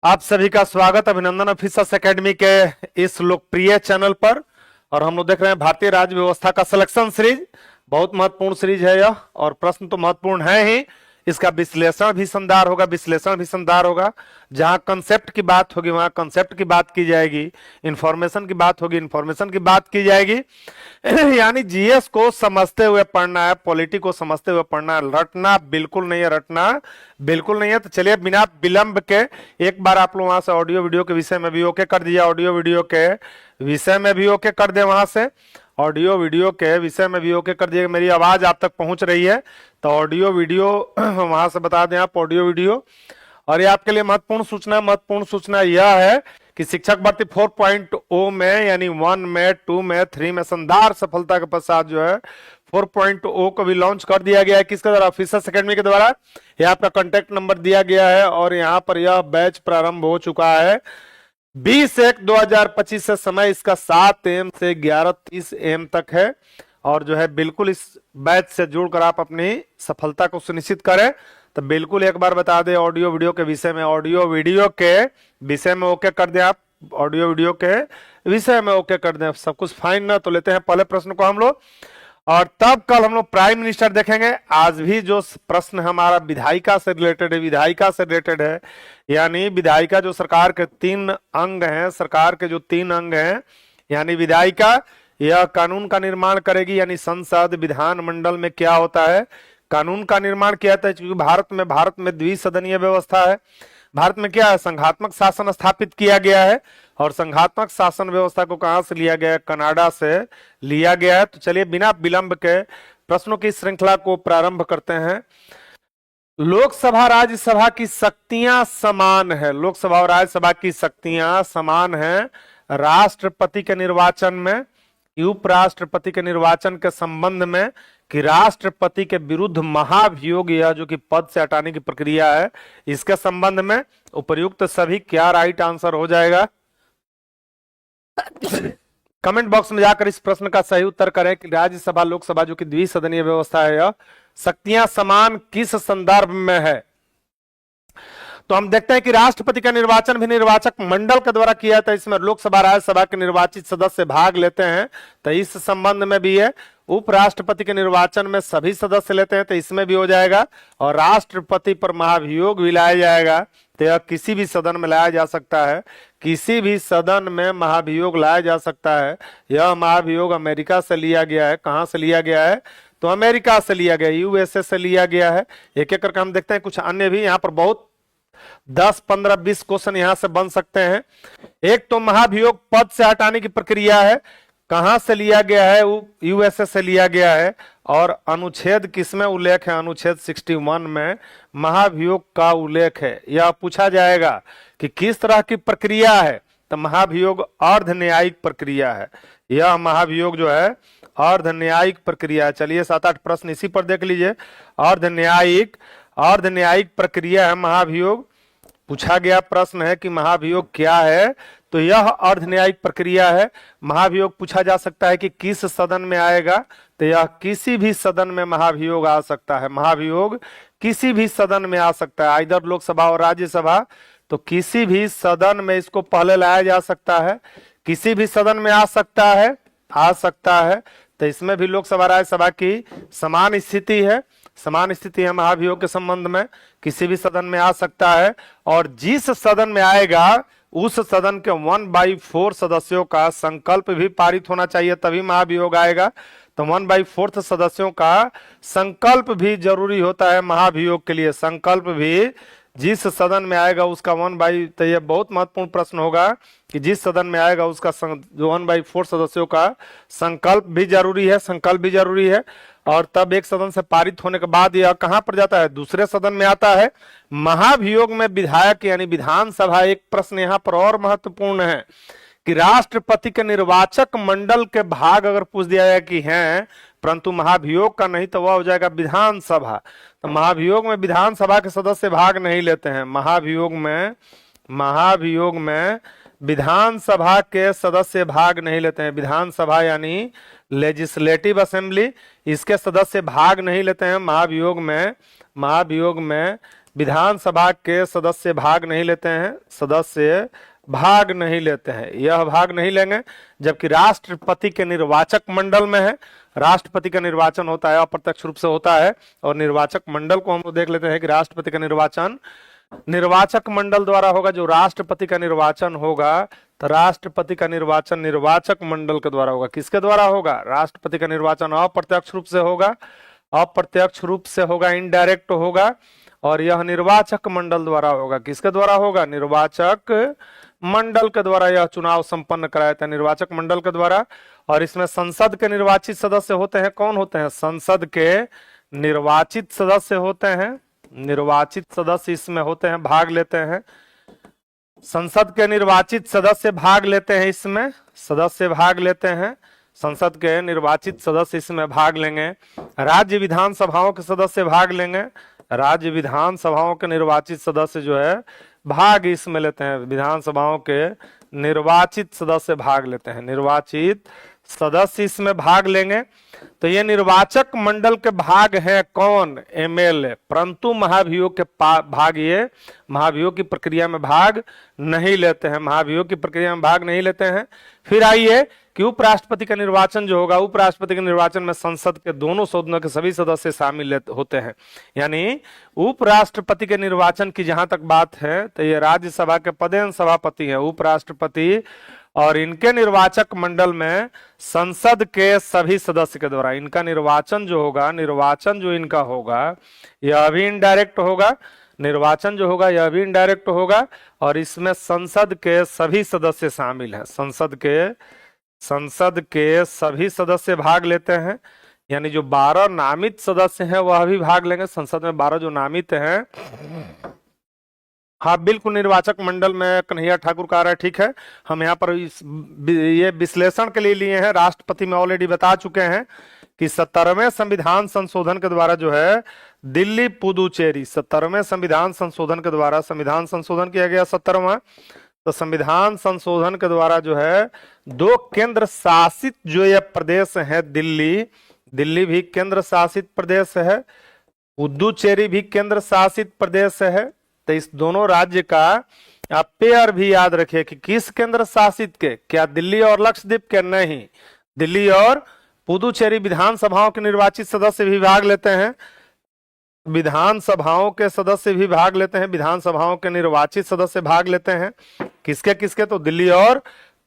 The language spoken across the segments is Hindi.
आप सभी का स्वागत अभिनंदन ऑफिसर्स एकेडमी के इस लोकप्रिय चैनल पर। और हम लोग देख रहे हैं भारतीय राज्य व्यवस्था का सिलेक्शन सीरीज। बहुत महत्वपूर्ण सीरीज है यह, और प्रश्न तो महत्वपूर्ण है ही, इसका विश्लेषण भी शानदार होगा। जहां कंसेप्ट की बात होगी वहां कंसेप्ट की बात की जाएगी, इंफॉर्मेशन की बात होगी इंफॉर्मेशन की बात की जाएगी। यानी जीएस को समझते हुए पढ़ना है, पॉलिटी को समझते हुए पढ़ना है, रटना बिल्कुल नहीं है, रटना बिल्कुल नहीं है। तो चलिए बिना विलंब के एक बार आप लोग वहां से ऑडियो वीडियो के विषय में भी ओके कर दीजिए, ऑडियो वीडियो के विषय में भी ओके कर दे, वहां से ऑडियो वीडियो के विषय में भी ओके कर दिए। मेरी आवाज आप तक पहुंच रही है तो ऑडियो वीडियो वहां से बता दें आप, ऑडियो वीडियो। और ये आपके लिए महत्वपूर्ण सूचना यह है कि शिक्षक भर्ती 4.0 में यानी 1 में 2 में 3 में शानदार सफलता के पश्चात जो है 4.0 को भी लॉन्च कर दिया गया है। किसके द्वारा? ऑफिसर्स एकेडमी के द्वारा। यह आपका कांटेक्ट नंबर दिया गया है और यहाँ पर यह बैच प्रारंभ हो चुका है 20/1/2025 से। समय इसका 7 AM से 11:30 AM तक है। और जो है बिल्कुल इस बैच से जुड़कर आप अपनी सफलता को सुनिश्चित करें। तो बिल्कुल एक बार बता दें ऑडियो वीडियो के विषय में, ऑडियो वीडियो के विषय में ओके कर दें आप, ऑडियो वीडियो के विषय में ओके कर दें। सब कुछ फाइन ना? तो लेते हैं पहले प्रश्न को हम लोग, और तब कल हम लोग प्राइम मिनिस्टर देखेंगे। आज भी जो प्रश्न हमारा विधायिका से रिलेटेड है, यानी विधायिका जो सरकार के 3 अंग हैं, सरकार के जो 3 अंग हैं, यानी विधायिका यह कानून का निर्माण करेगी, यानी संसद विधानमंडल में क्या होता है, कानून का निर्माण किया जाता है। क्योंकि भारत में द्विसदनीय व्यवस्था है। भारत में क्या है? संघात्मक शासन स्थापित किया गया है। और संघात्मक शासन व्यवस्था को कहां से लिया गया है? कनाडा से लिया गया है। तो चलिए बिना विलंब के प्रश्नों की श्रृंखला को प्रारंभ करते हैं। लोकसभा राज्यसभा की शक्तियां समान है, लोकसभा और राज्यसभा की शक्तियां समान है राष्ट्रपति के निर्वाचन में, उपराष्ट्रपति के निर्वाचन के संबंध में, कि राष्ट्रपति के विरुद्ध महाभियोग यह जो कि पद से हटाने की प्रक्रिया है, इसके संबंध में उपर्युक्त सभी क्या राइट आंसर हो जाएगा? कमेंट बॉक्स में जाकर इस प्रश्न का सही उत्तर करें कि राज्यसभा लोकसभा जो कि द्विसदनीय व्यवस्था है, यह शक्तियां समान किस संदर्भ में है। तो हम देखते हैं कि राष्ट्रपति का निर्वाचन भी निर्वाचक मंडल के द्वारा किया जाता है। इसमें लोकसभा राज्यसभा के निर्वाचित सदस्य भाग लेते हैं, तो इस संबंध में भी है। उपराष्ट्रपति के निर्वाचन में सभी सदस्य लेते हैं, तो इसमें भी हो जाएगा। और राष्ट्रपति पर महाभियोग भी लाया जाएगा, तो यह किसी भी सदन में लाया जा सकता है, किसी भी सदन में महाभियोग लाया जा सकता है। यह महाभियोग अमेरिका से लिया गया है। कहां से लिया गया है? तो अमेरिका से लिया गया, यूएसए से लिया गया है। एक एक करके हम देखते हैं, कुछ अन्य भी यहाँ पर बहुत 10, 15, 20 क्वेश्चन यहां से बन सकते हैं। एक तो महाभियोग पद से हटाने की प्रक्रिया है, कहां से लिया गया है? यूएसए से लिया गया है। और अनुच्छेद किसमें उल्लेख है? अनुच्छेद 61 में महाभियोग का उल्लेख है। यह पूछा जाएगा कि किस तरह की प्रक्रिया है, तो महाभियोग अर्ध न्यायिक प्रक्रिया है। यह महाभियोग जो है अर्ध न्यायिक प्रक्रिया है। चलिए 7-8 प्रश्न इसी पर देख लीजिए। अर्ध न्यायिक प्रक्रिया है महाभियोग। पूछा गया प्रश्न है कि महाभियोग क्या है, तो यह अर्ध न्यायिक प्रक्रिया है। महाभियोग पूछा जा सकता है कि किस सदन में आएगा, तो यह किसी भी सदन में महाभियोग आ सकता है। महाभियोग किसी भी सदन में आ सकता है, इधर लोकसभा और राज्यसभा, तो किसी भी सदन में इसको पहले लाया जा सकता है, किसी भी सदन में आ सकता है। तो इसमें भी लोकसभा राज्यसभा की समान स्थिति है महाभियोग के संबंध में, किसी भी सदन में आ सकता है। और जिस सदन में आएगा उस सदन के 1/4 सदस्यों का संकल्प भी पारित होना चाहिए, तभी महाभियोग आएगा। तो 1/4 सदस्यों का संकल्प भी जरूरी होता है महाभियोग के लिए। संकल्प भी जिस सदन में आएगा उसका 1/, तो यह बहुत महत्वपूर्ण प्रश्न होगा कि जिस सदन में आएगा उसका जो 1/4 सदस्यों का संकल्प भी जरूरी है। और तब एक सदन से पारित होने के बाद यह कहां पर जाता है? दूसरे सदन में आता है। महाभियोग में विधायक यानी विधानसभा, एक प्रश्न यहां पर और महत्वपूर्ण है कि राष्ट्रपति के निर्वाचक मंडल के भाग अगर पूछ दिया जाए कि हैं, परंतु महाभियोग का नहीं, तो वह हो जाएगा विधानसभा। तो महाभियोग में विधानसभा के सदस्य भाग नहीं लेते हैं। महाभियोग में विधानसभा के सदस्य भाग नहीं लेते हैं। विधानसभा यानी लेजिस्लेटिव असेंबली, इसके सदस्य भाग नहीं लेते हैं महाभियोग में विधानसभा के सदस्य भाग नहीं लेते हैं, सदस्य भाग नहीं लेते हैं, यह भाग नहीं लेंगे। जबकि राष्ट्रपति के निर्वाचक मंडल में है, राष्ट्रपति का निर्वाचन होता है, अप्रत्यक्ष रूप से होता है। और निर्वाचक मंडल को हम लोग देख लेते हैं कि राष्ट्रपति का निर्वाचन निर्वाचक मंडल द्वारा होगा। जो राष्ट्रपति का निर्वाचन होगा तो राष्ट्रपति का निर्वाचन निर्वाचक मंडल के द्वारा होगा। किसके द्वारा होगा? राष्ट्रपति का निर्वाचन अप्रत्यक्ष रूप से होगा, अप्रत्यक्ष रूप से होगा, इनडायरेक्ट होगा। और यह निर्वाचक मंडल द्वारा होगा। किसके द्वारा होगा? निर्वाचक मंडल के द्वारा यह चुनाव संपन्न कराया था, निर्वाचक मंडल के द्वारा। और इसमें संसद के निर्वाचित सदस्य होते हैं। कौन होते हैं? संसद के निर्वाचित सदस्य होते हैं, निर्वाचित सदस्य इसमें होते हैं, भाग लेते हैं। संसद के निर्वाचित सदस्य भाग लेते हैं, इसमें सदस्य भाग लेते हैं, संसद के निर्वाचित सदस्य इसमें भाग लेंगे। राज्य विधानसभाओं के सदस्य भाग लेंगे, राज्य विधानसभाओं के निर्वाचित सदस्य जो है भाग इसमें लेते हैं, विधानसभाओं के निर्वाचित सदस्य भाग लेते हैं, निर्वाचित सदस्य इसमें भाग लेंगे। तो ये निर्वाचक मंडल के भाग हैं कौन? एमएलए। परंतु महाभियोग के भाग ये महाभियोग की प्रक्रिया में भाग नहीं लेते हैं, महाभियोग की प्रक्रिया में भाग नहीं लेते हैं। फिर आइए कि उपराष्ट्रपति का निर्वाचन जो होगा, उपराष्ट्रपति के निर्वाचन में संसद के दोनों सदनों के सभी सदस्य शामिल होते हैं। यानी उपराष्ट्रपति के निर्वाचन की जहां तक बात है तो ये राज्यसभा के पदेन सभापति हैं उपराष्ट्रपति, और इनके निर्वाचक मंडल में संसद के सभी सदस्य के द्वारा इनका निर्वाचन जो होगा, निर्वाचन जो इनका होगा यह भी इनडायरेक्ट होगा, निर्वाचन जो होगा यह भी इनडायरेक्ट होगा। और इसमें संसद के सभी सदस्य शामिल हैं, संसद के सभी सदस्य भाग लेते हैं। यानी जो 12 नामित सदस्य हैं वह भी भाग लेंगे। संसद में 12 जो नामित हैं, हाँ बिल्कुल निर्वाचक मंडल में कन्हैया ठाकुर का आ रहा है, ठीक है। हम यहाँ पर ये विश्लेषण के लिए लिए हैं। राष्ट्रपति में ऑलरेडी बता चुके हैं कि 17वें संविधान संशोधन के द्वारा जो है दिल्ली पुदुचेरी, 17वें संविधान संशोधन के द्वारा संविधान संशोधन किया गया 17वां। तो संविधान संशोधन के द्वारा जो है 2 केंद्र शासित जो ये प्रदेश है, दिल्ली भी केंद्र शासित प्रदेश है, पुदुचेरी भी केंद्र शासित प्रदेश है। तो इस दोनों राज्य का आप पेयर भी याद रखिए कि किस केंद्र शासित के, क्या दिल्ली और लक्षद्वीप के? नहीं, दिल्ली और पुदुचेरी विधानसभाओं के निर्वाचित सदस्य भी भाग लेते हैं, विधानसभाओं के सदस्य भी भाग लेते हैं, विधानसभाओं के निर्वाचित सदस्य भाग लेते हैं। किसके किसके? तो दिल्ली और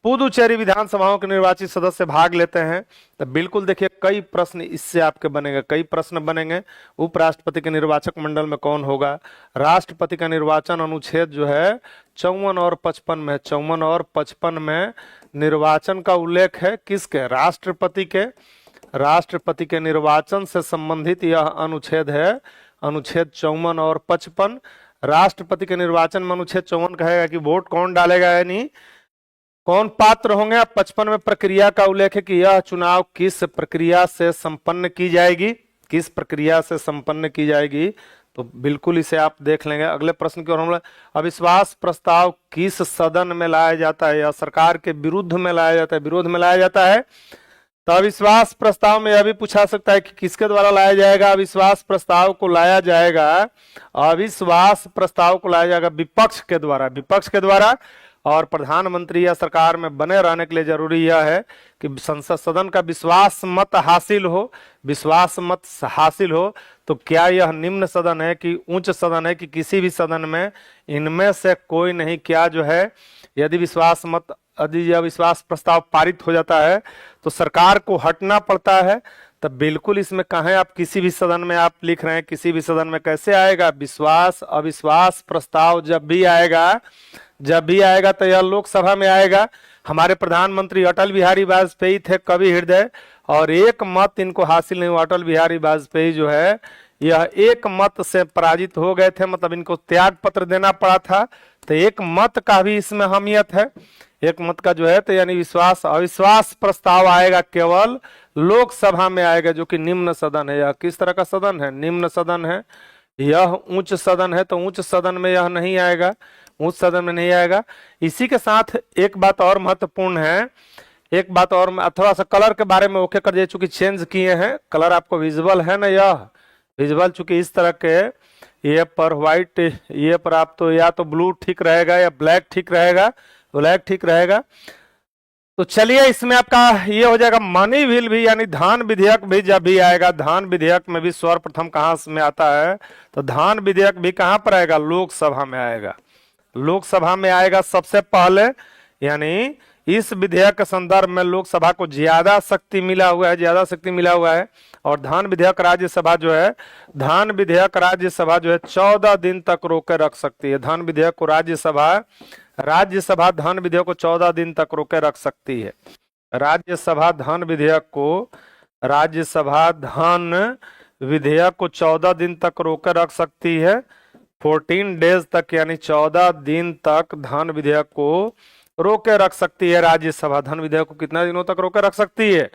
पुदुचेरी विधानसभाओं के निर्वाचित सदस्य भाग लेते हैं। तो बिल्कुल देखिए कई प्रश्न इससे आपके बनेंगे, कई प्रश्न बनेंगे। उपराष्ट्रपति के निर्वाचक मंडल में कौन होगा? राष्ट्रपति का निर्वाचन अनुच्छेद जो है 54 और 55 में, 54 और 55 में निर्वाचन का उल्लेख है। किसके? राष्ट्रपति के। राष्ट्रपति के निर्वाचन से संबंधित यह अनुच्छेद है, अनुच्छेद 54 और 55। राष्ट्रपति के निर्वाचन में अनुच्छेद 54 कहेगा कि वोट कौन डालेगा, यानी कौन पात्र होंगे। 55 में प्रक्रिया का उल्लेख है कि यह चुनाव किस प्रक्रिया से संपन्न की जाएगी, किस प्रक्रिया से संपन्न की जाएगी। तो बिल्कुल इसे आप देख लेंगे। अगले प्रश्न की ओर हम लोग, अविश्वास प्रस्ताव किस सदन में लाया जाता है? या सरकार के विरुद्ध में लाया जाता है, विरोध में लाया जाता है। तो अविश्वास प्रस्ताव में यह भी पूछा सकता है कि किसके द्वारा लाया जाएगा? अविश्वास प्रस्ताव को लाया जाएगा, अविश्वास प्रस्ताव को लाया जाएगा विपक्ष के द्वारा, विपक्ष के द्वारा। और प्रधानमंत्री या सरकार में बने रहने के लिए जरूरी यह है कि संसद सदन का विश्वास मत हासिल हो, विश्वास मत हासिल हो। तो क्या यह निम्न सदन है कि उच्च सदन है कि किसी भी सदन में इनमें से कोई नहीं? क्या जो है यदि विश्वास प्रस्ताव पारित हो जाता है तो सरकार को हटना पड़ता है। तब बिल्कुल इसमें कहें आप किसी भी सदन में आप लिख रहे हैं, किसी भी सदन में कैसे आएगा? विश्वास अविश्वास प्रस्ताव जब भी आएगा तो यह लोकसभा में आएगा। हमारे प्रधानमंत्री अटल बिहारी वाजपेयी थे कवि हृदय, और एक मत इनको हासिल नहीं हुआ। अटल बिहारी वाजपेयी जो है यह एक मत से पराजित हो गए थे, मतलब इनको त्याग पत्र देना पड़ा था। तो एक मत का भी इसमें अहमियत है, एक मत का जो है। तो यानी विश्वास अविश्वास प्रस्ताव आएगा केवल लोकसभा में आएगा, जो कि निम्न सदन है। यह किस तरह का सदन है? निम्न सदन है। यह उच्च सदन है, तो उच्च सदन में यह नहीं आएगा, उच्च सदन में नहीं आएगा। इसी के साथ एक बात और महत्वपूर्ण है, एक बात और, थोड़ा सा कलर के बारे में ओके कर दिए, चूंकि चेंज किए हैं कलर। आपको विजुअल है ना, यह विजुअल चूंकि इस तरह के ये पर व्हाइट, ये पर आप तो या तो ब्लू ठीक रहेगा या ब्लैक ठीक रहेगा, ब्लैक ठीक रहेगा। तो चलिए इसमें आपका ये हो जाएगा मनी बिल भी, यानी धान विधेयक भी जब भी आएगा, धान विधेयक में भी सर्वप्रथम कहाँ में आता है, तो धान विधेयक भी कहाँ पर आएगा, लोकसभा में आएगा, लोकसभा में आएगा सबसे पहले। यानी इस विधेयक के संदर्भ में लोकसभा को ज्यादा शक्ति मिला हुआ है, ज्यादा शक्ति मिला हुआ है। और धान विधेयक राज्यसभा जो है, धान विधेयक राज्यसभा जो है 14 दिन तक रोके रख सकती है। धान विधेयक को राज्यसभा धान विधेयक को 14 दिन तक रोके रख सकती है। राज्यसभा धान विधेयक को 14 दिन तक रोके रख सकती है, 14 डेज तक, यानी 14 दिन तक धान विधेयक को रोके रख सकती है राज्यसभा। धान विधेयक को कितना दिनों तक रोके रख सकती है,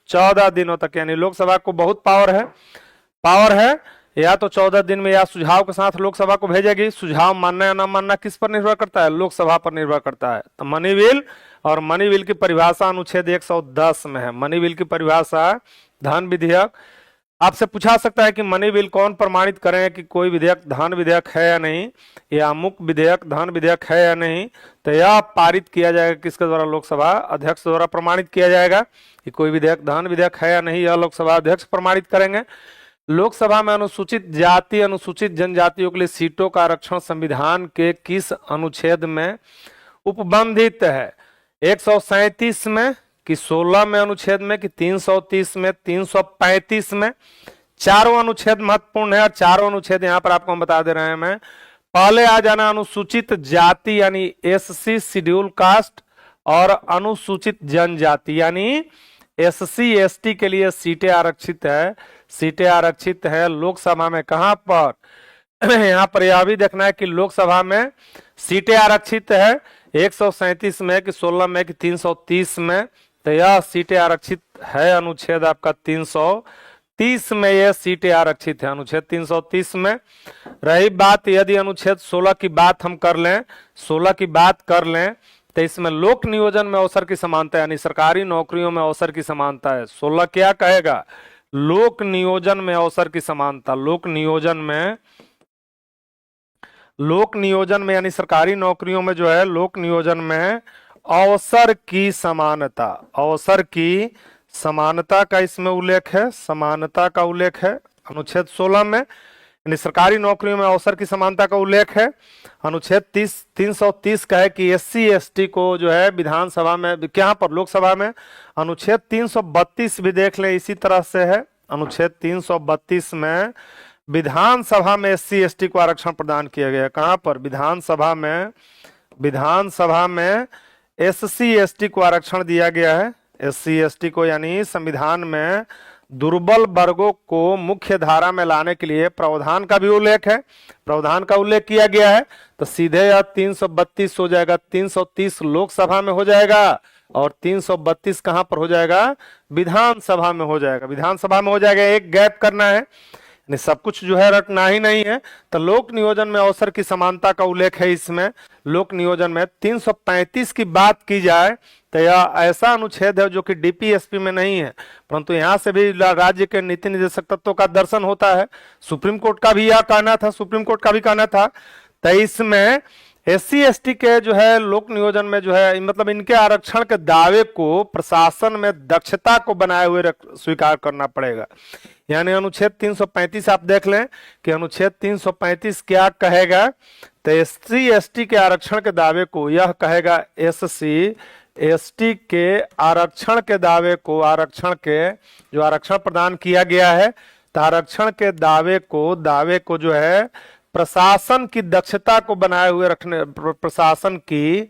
14 दिनों तक। यानी लोकसभा को बहुत पावर है, या तो 14 दिन में या सुझाव के साथ लोकसभा को भेजेगी। सुझाव मानना या ना मानना किस पर निर्भर करता है, लोकसभा पर निर्भर करता है। तो मनी बिल, और मनी बिल की परिभाषा अनुच्छेद 110 में है। मनी बिल की परिभाषा धान विधेयक, आपसे पूछा सकता है कि मनी बिल कौन प्रमाणित करें कि कोई विधेयक धान विधेयक है या नहीं, या अमुक विधेयक धान विधेयक है या नहीं। तो यह पारित किया जाएगा किसके द्वारा, लोकसभा अध्यक्ष द्वारा प्रमाणित किया जाएगा कि कोई विधेयक धान विधेयक है या नहीं, यह लोकसभा अध्यक्ष प्रमाणित करेंगे। लोकसभा में अनुसूचित जाति अनुसूचित जनजातियों के लिए सीटों का आरक्षण संविधान के किस अनुच्छेद में उपबंधित है, 137 में कि 16 में अनुच्छेद में कि 330 में, 335 में। चारों अनुच्छेद महत्वपूर्ण है और चारों अनुच्छेद यहां पर आपको हम बता दे रहे हैं। मैं पहले आ जाना अनुसूचित जाति यानी एससी शेड्यूल कास्ट, और अनुसूचित जनजाति यानी एससी एसटी के लिए सीटें आरक्षित है, सीटें आरक्षित है लोकसभा में। कहां पर, यहां पर यह भी देखना है कि लोकसभा में सीटें आरक्षित है 137 में कि 16 में कि 330 में। तो यह सीटें आरक्षित है अनुच्छेद आपका 330 में, यह सीटें आरक्षित है अनुच्छेद 330 में। रही बात यदि अनुच्छेद 16 की बात हम कर लें, 16 की बात कर लें, तो इसमें लोक नियोजन में अवसर की समानता यानी सरकारी नौकरियों में अवसर की समानता है। 16 क्या कहेगा, लोक नियोजन में अवसर की समानता। लोक नियोजन में यानी सरकारी नौकरियों में जो है, लोक नियोजन में अवसर की समानता, अवसर की समानता का इसमें उल्लेख है, समानता का उल्लेख है अनुच्छेद 16 में। यानी सरकारी नौकरियों में अवसर की समानता का उल्लेख है। अनुच्छेद 330 का है कि एससी एसटी को जो है विधानसभा में, क्या पर लोकसभा में। अनुच्छेद 332 भी देख लें, इसी तरह से है। अनुच्छेद 332 में विधानसभा में एससी एसटी को आरक्षण प्रदान किया गया। कहां पर, विधानसभा में एससी एसटी को आरक्षण दिया गया है, एससी एसटी को। यानी संविधान में दुर्बल वर्गों को मुख्य धारा में लाने के लिए प्रावधान का भी उल्लेख है, प्रावधान का उल्लेख किया गया है। तो सीधे यह 332 हो जाएगा, 330 लोकसभा में हो जाएगा और 332 कहां पर हो जाएगा, विधानसभा में हो जाएगा, विधानसभा में हो जाएगा। एक गैप करना है, सब कुछ जो है रटना ही नहीं है। तो लोक नियोजन में अवसर की समानता का उल्लेख है इसमें। लोक नियोजन में 335 की बात की जाए तो यह ऐसा अनुच्छेद है जो कि डीपीएसपी में नहीं है, परंतु यहां से भी राज्य के नीति निर्देशक तत्वों का दर्शन होता है। सुप्रीम कोर्ट का भी यह कहना था, सुप्रीम कोर्ट का भी कहना था। तो इसमें एससी एसटी के जो है लोक नियोजन में जो है, मतलब इनके आरक्षण के दावे को प्रशासन में दक्षता को बनाए हुए स्वीकार करना पड़ेगा। यानी अनुच्छेद 335 आप देख लें कि अनुच्छेद 335 क्या कहेगा। तो एससी एसटी के आरक्षण के दावे को यह कहेगा, एससी एसटी के आरक्षण के दावे को, आरक्षण के जो आरक्षण प्रदान किया गया है, तो आरक्षण के दावे को जो है प्रशासन की दक्षता को बनाए हुए रखने, प्रशासन की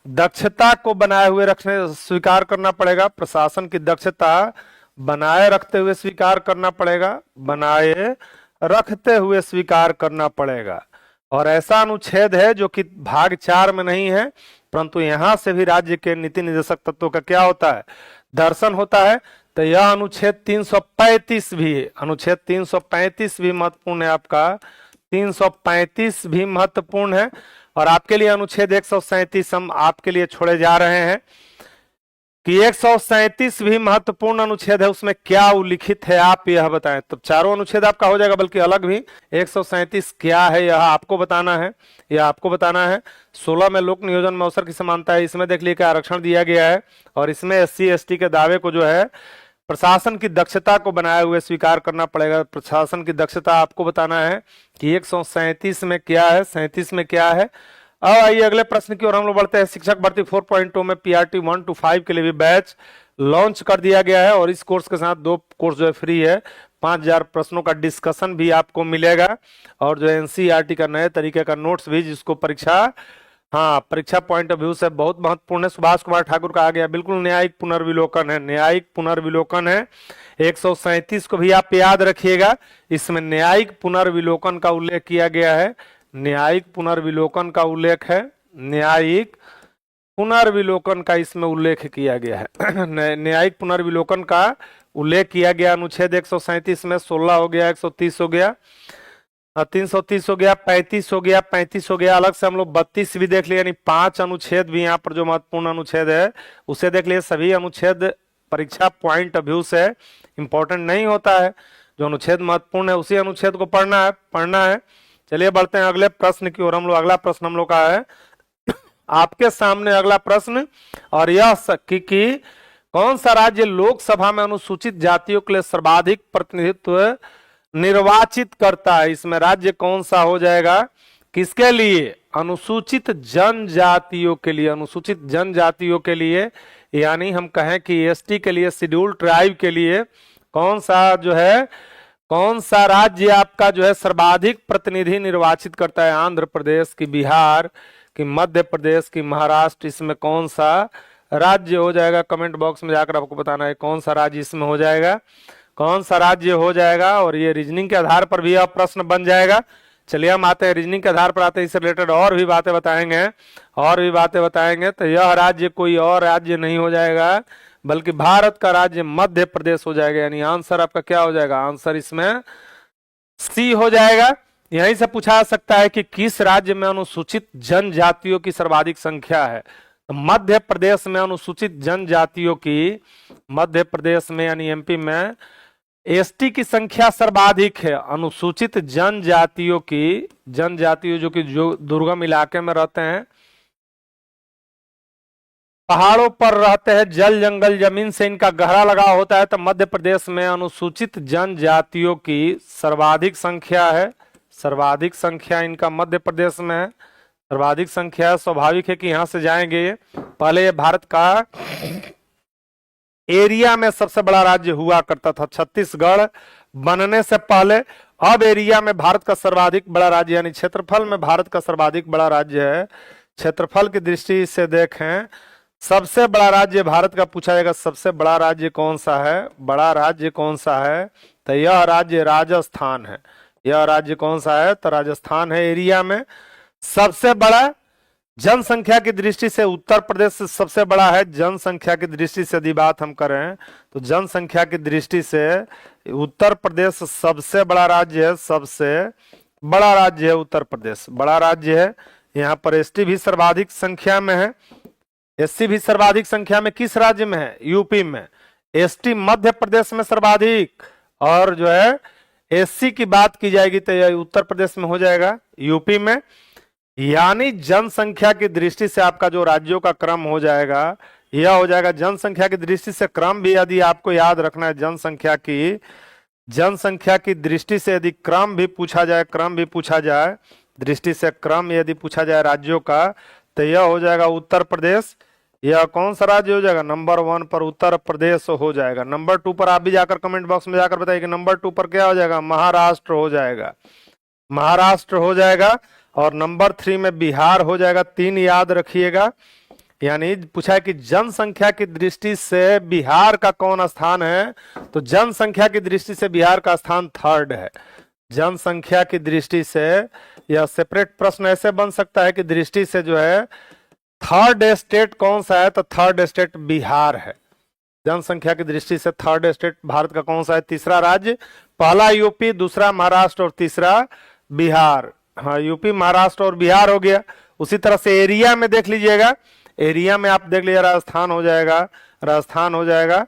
दक्षता को बनाए हुए रखने स्वीकार करना पड़ेगा। प्रशासन की दक्षता बनाए रखते हुए स्वीकार करना पड़ेगा, बनाए रखते हुए स्वीकार करना पड़ेगा। और ऐसा अनुच्छेद है जो कि भाग 4 में नहीं है, परंतु यहां से भी राज्य के नीति निर्देशक तत्वों का क्या होता है, दर्शन होता है। तो यह अनुच्छेद 335 भी है, अनुच्छेद 335 भी महत्वपूर्ण है आपका, 335 भी महत्वपूर्ण है। और आपके लिए अनुच्छेद 137 हम आपके लिए छोड़े जा रहे हैं कि 137 भी महत्वपूर्ण अनुच्छेद है, उसमें क्या उल्लिखित है आप यह बताएं। तो चारों अनुच्छेद आपका हो जाएगा, बल्कि अलग भी 137 क्या है यह आपको बताना है, यह आपको बताना है। 16 में लोक नियोजन में अवसर की समानता है, इसमें देख लीजिए कि आरक्षण दिया गया है, और इसमें SC ST के दावे को जो है प्रशासन की दक्षता को बनाए हुए स्वीकार करना पड़ेगा। प्रशासन की दक्षता आपको बताना है कि 137 में क्या है, 37 में क्या है। अब आइए अगले प्रश्न की ओर हम लोग बढ़ते हैं। शिक्षक भर्ती 4.2 में PRT 1 to 5 के लिए भी बैच लॉन्च कर दिया गया है, और इस कोर्स के साथ 2 कोर्स जो है फ्री है। 5000 प्रश्नों का डिस्कशन भी आपको मिलेगा, और जो NCERT का नए तरीके का नोट्स भी, जिसको परीक्षा परीक्षा पॉइंट ऑफ व्यू से बहुत महत्वपूर्ण है। सुभाष कुमार ठाकुर का आ गया, बिल्कुल न्यायिक पुनर्विलोकन है, न्यायिक पुनर्विलोकन है। 137 को भी आप याद रखिएगा, इसमें न्यायिक पुनर्विलोकन का उल्लेख किया गया है, न्यायिक पुनर्विलोकन का उल्लेख है, न्यायिक पुनर्विलोकन का इसमें उल्लेख किया गया है। न्यायिक पुनर्विलोकन का उल्लेख किया गया अनुच्छेद 137 में। 16 हो गया, 130 हो गया, 330 हो गया, 35 हो गया, 35 हो गया। अलग से हम लोग 32 भी देख लिए, यानी 5 अनुच्छेद भी यहाँ पर जो महत्वपूर्ण अनुच्छेद है उसे देख लिए। सभी अनुच्छेद परीक्षा पॉइंट ऑफ व्यू से इंपॉर्टेंट नहीं होता है, जो अनुच्छेद महत्वपूर्ण है उसी अनुच्छेद को पढ़ना है। चलिए बढ़ते हैं अगले प्रश्न की ओर हम लोग। अगला प्रश्न हम लोग का है आपके सामने अगला प्रश्न, और यह कि कौन सा राज्य लोकसभा में अनुसूचित जातियों के लिए सर्वाधिक प्रतिनिधित्व निर्वाचित करता है। इसमें राज्य कौन सा हो जाएगा, किसके लिए, अनुसूचित जनजातियों के लिए, अनुसूचित जनजातियों के लिए, यानी हम कहें कि ST के लिए, शेड्यूल्ड ट्राइब के लिए कौन सा जो है, कौन सा राज्य आपका जो है सर्वाधिक प्रतिनिधि निर्वाचित करता है। आंध्र प्रदेश की, बिहार की, मध्य प्रदेश की, महाराष्ट्र, इसमें कौन सा राज्य हो जाएगा। कमेंट बॉक्स में जाकर आपको बताना है कौन सा राज्य इसमें हो जाएगा, कौन सा राज्य हो जाएगा। और ये रीजनिंग के आधार पर भी यह प्रश्न बन जाएगा। चलिए हम आते हैं रीजनिंग के आधार पर आते हैं, इससे रिलेटेड और भी बातें बताएंगे, तो यह राज्य कोई और राज्य नहीं हो जाएगा, बल्कि भारत का राज्य मध्य प्रदेश हो जाएगा। यानी आंसर आपका क्या हो जाएगा, आंसर इसमें C हो जाएगा। यहीं से पूछा सकता है कि किस राज्य में अनुसूचित जनजातियों की सर्वाधिक संख्या है। तो मध्य प्रदेश में अनुसूचित जनजातियों की, मध्य प्रदेश में यानी MP में ST की संख्या सर्वाधिक है। अनुसूचित जनजातियों की, जनजातियों जो दुर्गम इलाके में रहते हैं, पहाड़ों पर रहते हैं, जल जंगल जमीन से इनका गहरा लगाव होता है, तो मध्य प्रदेश में अनुसूचित जनजातियों की सर्वाधिक संख्या है। सर्वाधिक संख्या इनका मध्य प्रदेश में है, सर्वाधिक संख्या है। स्वाभाविक है कि यहां से जाएंगे। पहले ये भारत का एरिया में सबसे बड़ा राज्य हुआ करता था, छत्तीसगढ़ बनने से पहले। अब एरिया में भारत का सर्वाधिक बड़ा राज्य, यानी क्षेत्रफल में भारत का सर्वाधिक बड़ा राज्य है। क्षेत्रफल की दृष्टि से देखें, सबसे बड़ा राज्य भारत का पूछा जाएगा, सबसे बड़ा राज्य कौन सा है, बड़ा राज्य कौन सा है, तो यह राज्य राजस्थान है। यह राज्य कौन सा है, तो राजस्थान है एरिया में। सबसे बड़ा जनसंख्या की दृष्टि से उत्तर प्रदेश सबसे बड़ा है। जनसंख्या की दृष्टि से यदि बात हम करें तो जनसंख्या की दृष्टि से उत्तर प्रदेश सबसे बड़ा राज्य है, सबसे बड़ा राज्य है उत्तर प्रदेश, बड़ा राज्य है। यहाँ पर ST भी सर्वाधिक संख्या में है, SC भी सर्वाधिक संख्या में किस राज्य में है, UP में। ST मध्य प्रदेश में सर्वाधिक, और जो है SC की बात की जाएगी तो यह उत्तर प्रदेश में हो जाएगा, UP में। यानी जनसंख्या की दृष्टि से आपका जो राज्यों का क्रम हो जाएगा, यह हो जाएगा जनसंख्या की दृष्टि से क्रम भी यदि आपको याद रखना है, जनसंख्या की दृष्टि से यदि क्रम भी पूछा जाए, दृष्टि से क्रम यदि पूछा जाए राज्यों का, तो यह हो जाएगा उत्तर प्रदेश। यह कौन सा राज्य हो जाएगा, नंबर 1 पर उत्तर प्रदेश हो जाएगा। नंबर 2 पर आप भी जाकर कमेंट बॉक्स में जाकर बताइए कि नंबर 2 पर क्या हो जाएगा, महाराष्ट्र हो जाएगा, महाराष्ट्र हो जाएगा। और नंबर 3 में बिहार हो जाएगा। 3 याद रखिएगा। यानी पूछा है कि जनसंख्या की दृष्टि से बिहार का कौन स्थान है, तो जनसंख्या की दृष्टि से बिहार का स्थान 3rd है। जनसंख्या की दृष्टि से यह सेपरेट प्रश्न ऐसे बन सकता है कि दृष्टि से जो है 3rd स्टेट कौन सा है, तो 3rd स्टेट बिहार है। जनसंख्या की दृष्टि से 3rd स्टेट भारत का कौन सा है, तीसरा राज्य। पहला UP, दूसरा महाराष्ट्र और तीसरा बिहार। हाँ, UP, महाराष्ट्र और बिहार हो गया। उसी तरह से एरिया में देख लीजिएगा, एरिया में आप देख लीजिए, राजस्थान हो जाएगा, राजस्थान हो जाएगा।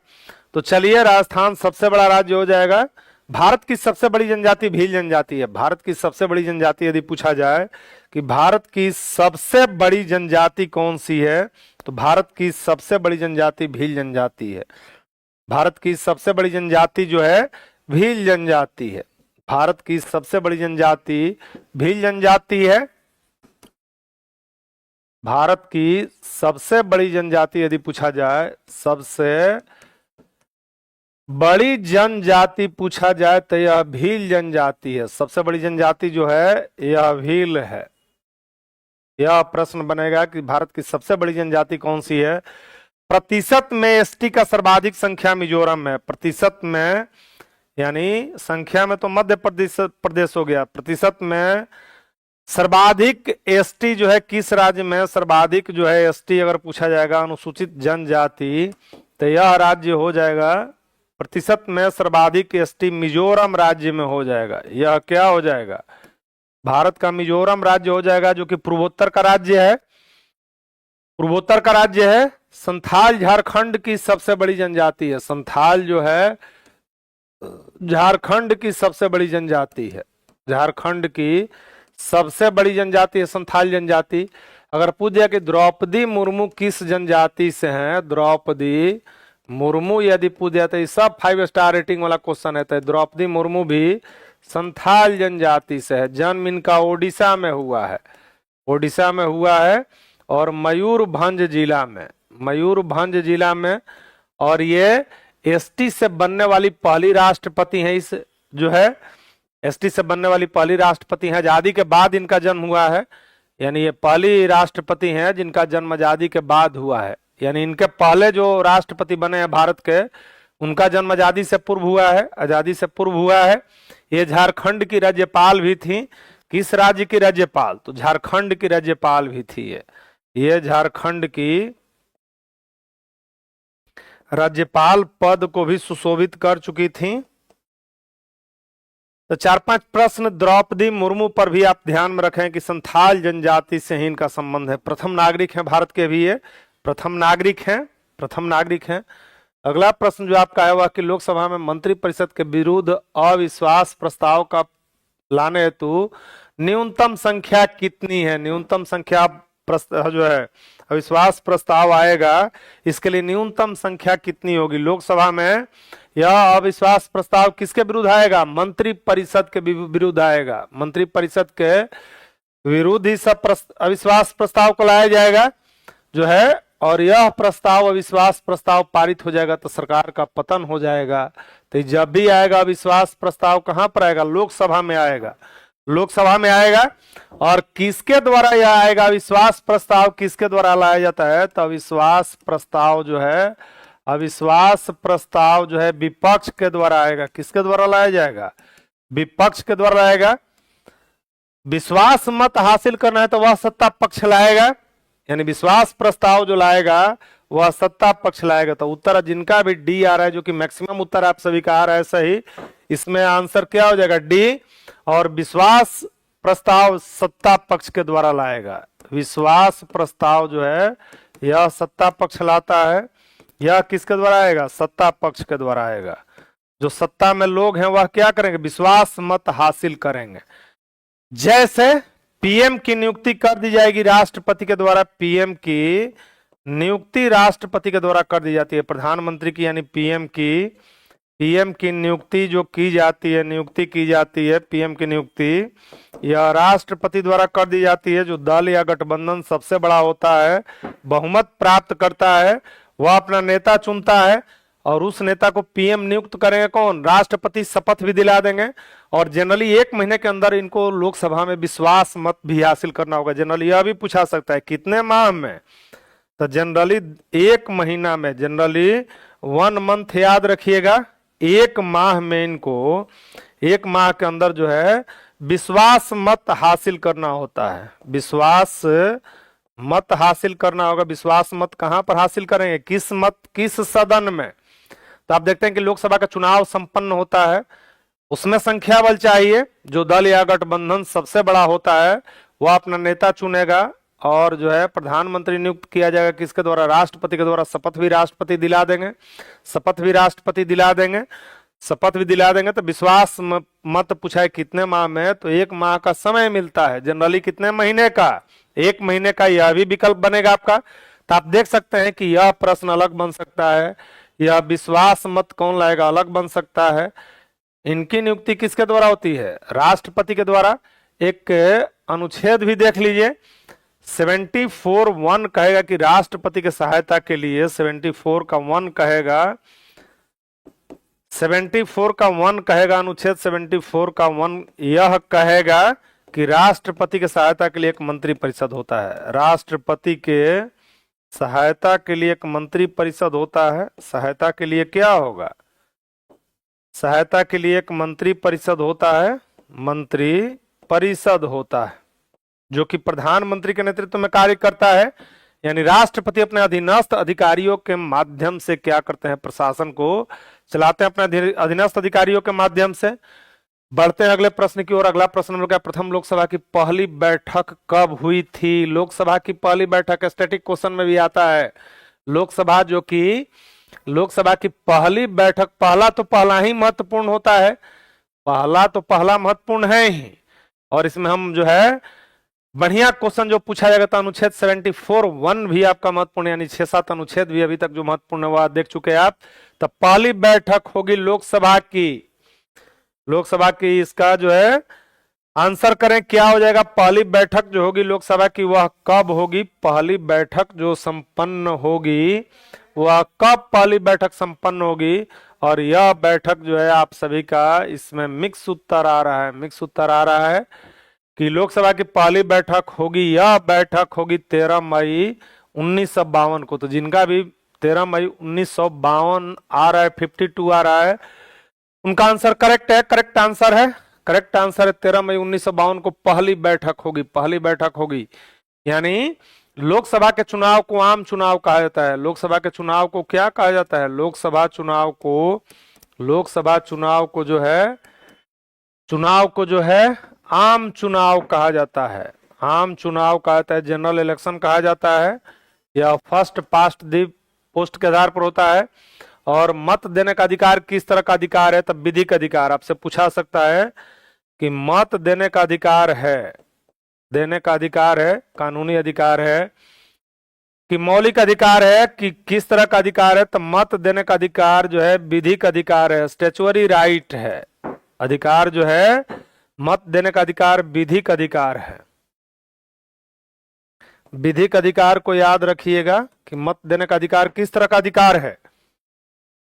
तो चलिए, राजस्थान सबसे बड़ा राज्य हो जाएगा। भारत की सबसे बड़ी जनजाति भील जनजाति है। भारत की सबसे बड़ी जनजाति यदि पूछा जाए कि भारत की सबसे बड़ी जनजाति कौन सी है, तो भारत की सबसे बड़ी जनजाति भील जनजाति है। भारत की सबसे बड़ी जनजाति जो है भील जनजाति है। भारत की सबसे बड़ी जनजाति भील जनजाति है। भारत की सबसे बड़ी जनजाति यदि पूछा जाए, सबसे बड़ी जनजाति पूछा जाए तो यह भील जनजाति है। सबसे बड़ी जनजाति जो है यह भील है। यह प्रश्न बनेगा कि भारत की सबसे बड़ी जनजाति कौन सी है। प्रतिशत में एसटी का सर्वाधिक संख्या मिजोरम है। प्रतिशत में, यानी संख्या में तो मध्य प्रदेश हो गया। प्रतिशत में सर्वाधिक एसटी जो है किस राज्य में सर्वाधिक जो है एसटी अगर पूछा जाएगा अनुसूचित जनजाति, तो यह राज्य हो जाएगा प्रतिशत में सर्वाधिक एसटी मिजोरम राज्य में हो जाएगा। यह क्या हो जाएगा, भारत का मिजोरम राज्य हो जाएगा, जो कि पूर्वोत्तर का राज्य है। पूर्वोत्तर का राज्य है। संथाल झारखंड की सबसे बड़ी जनजाति है। संथाल जो है झारखंड की सबसे बड़ी जनजाति है। झारखंड की सबसे बड़ी जनजाति है संथाल जनजाति। अगर पूछ दिया कि द्रौपदी मुर्मू किस जनजाति से हैं, द्रौपदी मुर्मू यदि पूछ दिया तो सब 5 स्टार रेटिंग वाला क्वेश्चन है। तो द्रौपदी मुर्मू भी संथाल जनजाति से है। जन्म इनका ओडिशा में हुआ है। ओडिशा में हुआ है और मयूरभंज जिला में, मयूरभंज जिला में। और ये एसटी से बनने वाली पहली राष्ट्रपति हैं। इस जो है एसटी से बनने वाली पहली राष्ट्रपति हैं। आजादी के बाद इनका जन्म हुआ है, यानी ये पहली राष्ट्रपति हैं जिनका जन्म आजादी के बाद हुआ है। यानी इनके पहले जो राष्ट्रपति बने हैं भारत के, उनका जन्म आजादी से पूर्व हुआ है। आजादी से पूर्व हुआ है। ये झारखंड की राज्यपाल भी थी। किस राज्य की राज्यपाल, तो झारखंड की राज्यपाल भी थी। ये झारखंड की राज्यपाल पद को भी सुशोभित कर चुकी थी। तो 4-5 प्रश्न द्रौपदी मुर्मू पर भी आप ध्यान में रखें कि संथाल जनजाति से ही इनका संबंध है। प्रथम नागरिक हैं भारत के भी, ये प्रथम नागरिक हैं, प्रथम नागरिक हैं। अगला प्रश्न जो आपका है वह कि लोकसभा में मंत्रिपरिषद के विरुद्ध अविश्वास प्रस्ताव का लाने हेतु न्यूनतम संख्या कितनी है। न्यूनतम संख्या जो है अविश्वास प्रस्ताव आएगा, इसके लिए न्यूनतम संख्या कितनी होगी लोकसभा में। यह अविश्वास प्रस्ताव किसके विरुद्ध आएगा, मंत्रिपरिषद के विरुद्ध आएगा। मंत्रिपरिषद के विरुद्ध ही सब अविश्वास प्रस्ताव को लाया जाएगा जो है। और यह प्रस्ताव अविश्वास प्रस्ताव पारित हो जाएगा तो सरकार का पतन हो जाएगा। तो जब भी आएगा अविश्वास प्रस्ताव कहां पर आएगा, लोकसभा में आएगा। लोकसभा में आएगा। और किसके द्वारा यह आएगा, अविश्वास प्रस्ताव किसके द्वारा लाया जाता है, तो अविश्वास प्रस्ताव जो है, अविश्वास प्रस्ताव जो है विपक्ष के द्वारा आएगा। किसके द्वारा लाया जाएगा, विपक्ष के द्वारा लाएगा। विश्वास मत हासिल करना है तो वह सत्ता पक्ष लाएगा, यानी विश्वास प्रस्ताव जो लाएगा वह सत्ता पक्ष लाएगा। तो उत्तर जिनका भी डी आ रहा है, जो कि मैक्सिमम उत्तर आप सभी का आ रहा है सही, इसमें आंसर क्या हो जाएगा, डी। और विश्वास प्रस्ताव सत्ता पक्ष के द्वारा लाएगा। विश्वास प्रस्ताव जो है यह सत्ता पक्ष लाता है। यह किसके द्वारा आएगा, सत्ता पक्ष के द्वारा आएगा। जो सत्ता में लोग हैं वह क्या करेंगे, विश्वास मत हासिल करेंगे। जैसे पीएम की नियुक्ति कर दी जाएगी राष्ट्रपति के द्वारा, पीएम की नियुक्ति राष्ट्रपति के द्वारा कर दी जाती है। प्रधानमंत्री की यानी पीएम की नियुक्ति जो की जाती है, नियुक्ति की जाती है, पीएम की नियुक्ति यह राष्ट्रपति द्वारा कर दी जाती है। जो दल या गठबंधन सबसे बड़ा होता है, बहुमत प्राप्त करता है, वह अपना नेता चुनता है और उस नेता को पीएम नियुक्त करेंगे कौन, राष्ट्रपति शपथ भी दिला देंगे। और जनरली 1 महीने के अंदर इनको लोकसभा में विश्वास मत भी हासिल करना होगा। जनरली यह भी पूछा सकता है कितने माह में, तो जनरली 1 महीना में, जनरली 1 मंथ याद रखिएगा। 1 माह में इनको 1 माह के अंदर जो है विश्वास मत हासिल करना होता है। विश्वास मत हासिल करना होगा। विश्वास मत कहां पर हासिल करेंगे, किस सदन में। तो आप देखते हैं कि लोकसभा का चुनाव संपन्न होता है, उसमें संख्या बल चाहिए। जो दल या गठबंधन सबसे बड़ा होता है वह अपना नेता चुनेगा और जो है प्रधानमंत्री नियुक्त किया जाएगा किसके द्वारा, राष्ट्रपति के द्वारा। शपथ भी राष्ट्रपति दिला देंगे, शपथ भी राष्ट्रपति दिला देंगे, शपथ भी दिला देंगे। तो विश्वास मत पूछा है कितने माह में, तो 1 माह का समय मिलता है। जनरली कितने महीने का, 1 महीने का, यह भी विकल्प बनेगा आपका। तो आप देख सकते हैं कि यह प्रश्न अलग बन सकता है, यह विश्वास मत कौन लाएगा अलग बन सकता है। इनकी नियुक्ति किसके द्वारा होती है, राष्ट्रपति के द्वारा। एक अनुच्छेद भी देख लीजिए, 74(1) कहेगा कि राष्ट्रपति की सहायता के लिए, 74 का 1 कहेगा, 74 का 1 कहेगा, अनुच्छेद 74 का 1 यह कहेगा कि राष्ट्रपति की सहायता के लिए एक मंत्री परिषद होता है। राष्ट्रपति के सहायता के लिए एक मंत्री परिषद होता है। सहायता के लिए क्या होगा, सहायता के लिए एक मंत्री परिषद होता है, मंत्री परिषद होता है, जो कि प्रधानमंत्री के नेतृत्व में कार्य करता है। यानी राष्ट्रपति अपने अधीनस्थ अधिकारियों के माध्यम से क्या करते हैं, प्रशासन को चलाते हैं अपने अधीनस्थ अधिकारियों के माध्यम से। बढ़ते हैं अगले प्रश्न की ओर। अगला प्रश्न नंबर क्या, प्रथम लोकसभा की पहली बैठक कब हुई थी। लोकसभा की पहली बैठक स्टैटिक क्वेश्चन में भी आता है। लोकसभा जो कि लोकसभा की पहली बैठक, पहला तो पहला ही महत्वपूर्ण होता है, पहला तो पहला महत्वपूर्ण है ही। और इसमें हम जो है बढ़िया क्वेश्चन जो पूछा जाएगा, तो अनुच्छेद 74(1) भी आपका महत्वपूर्ण, यानी 6-7 अनुच्छेद भी अभी तक जो महत्वपूर्ण है वह देख चुके हैं आप। तो पहली बैठक होगी लोकसभा की, लोकसभा की, इसका जो है आंसर करें क्या हो जाएगा। पहली बैठक जो होगी लोकसभा की वह कब होगी, पहली बैठक जो संपन्न होगी वह कब पहली बैठक संपन्न होगी। और यह बैठक जो है आप सभी का, इसमें मिक्स उत्तर आ रहा है, मिक्स उत्तर आ रहा है कि लोकसभा की पहली बैठक होगी, यह बैठक होगी 13 मई 1952 को। तो जिनका भी 13 मई 1952 आ रहा है, 52 आ रहा है, उनका आंसर करेक्ट है, करेक्ट आंसर है, करेक्ट आंसर है। 13 मई 1952 को पहली बैठक होगी, पहली बैठक होगी। यानी लोकसभा के चुनाव को आम चुनाव कहा जाता है। लोकसभा के चुनाव को क्या कहा जाता है, लोकसभा चुनाव को, लोकसभा चुनाव को जो है, चुनाव को जो है आम चुनाव कहा जाता है, आम चुनाव कहा जाता है, जनरल इलेक्शन कहा जाता है। यह फर्स्ट पास्ट द पोस्ट के आधार पर होता है। और मत देने का अधिकार किस तरह का अधिकार है, तब विधिक अधिकार। आपसे पूछा सकता है कि मत देने का अधिकार है, देने का अधिकार है, कानूनी अधिकार है कि मौलिक अधिकार है, कि किस तरह का अधिकार है। तो मत देने का अधिकार जो है विधिक अधिकार है, स्टैच्यूटरी राइट है। अधिकार जो है मत देने का अधिकार विधिक अधिकार है। विधिक अधिकार को याद रखिएगा कि मत देने का अधिकार किस तरह का अधिकार है।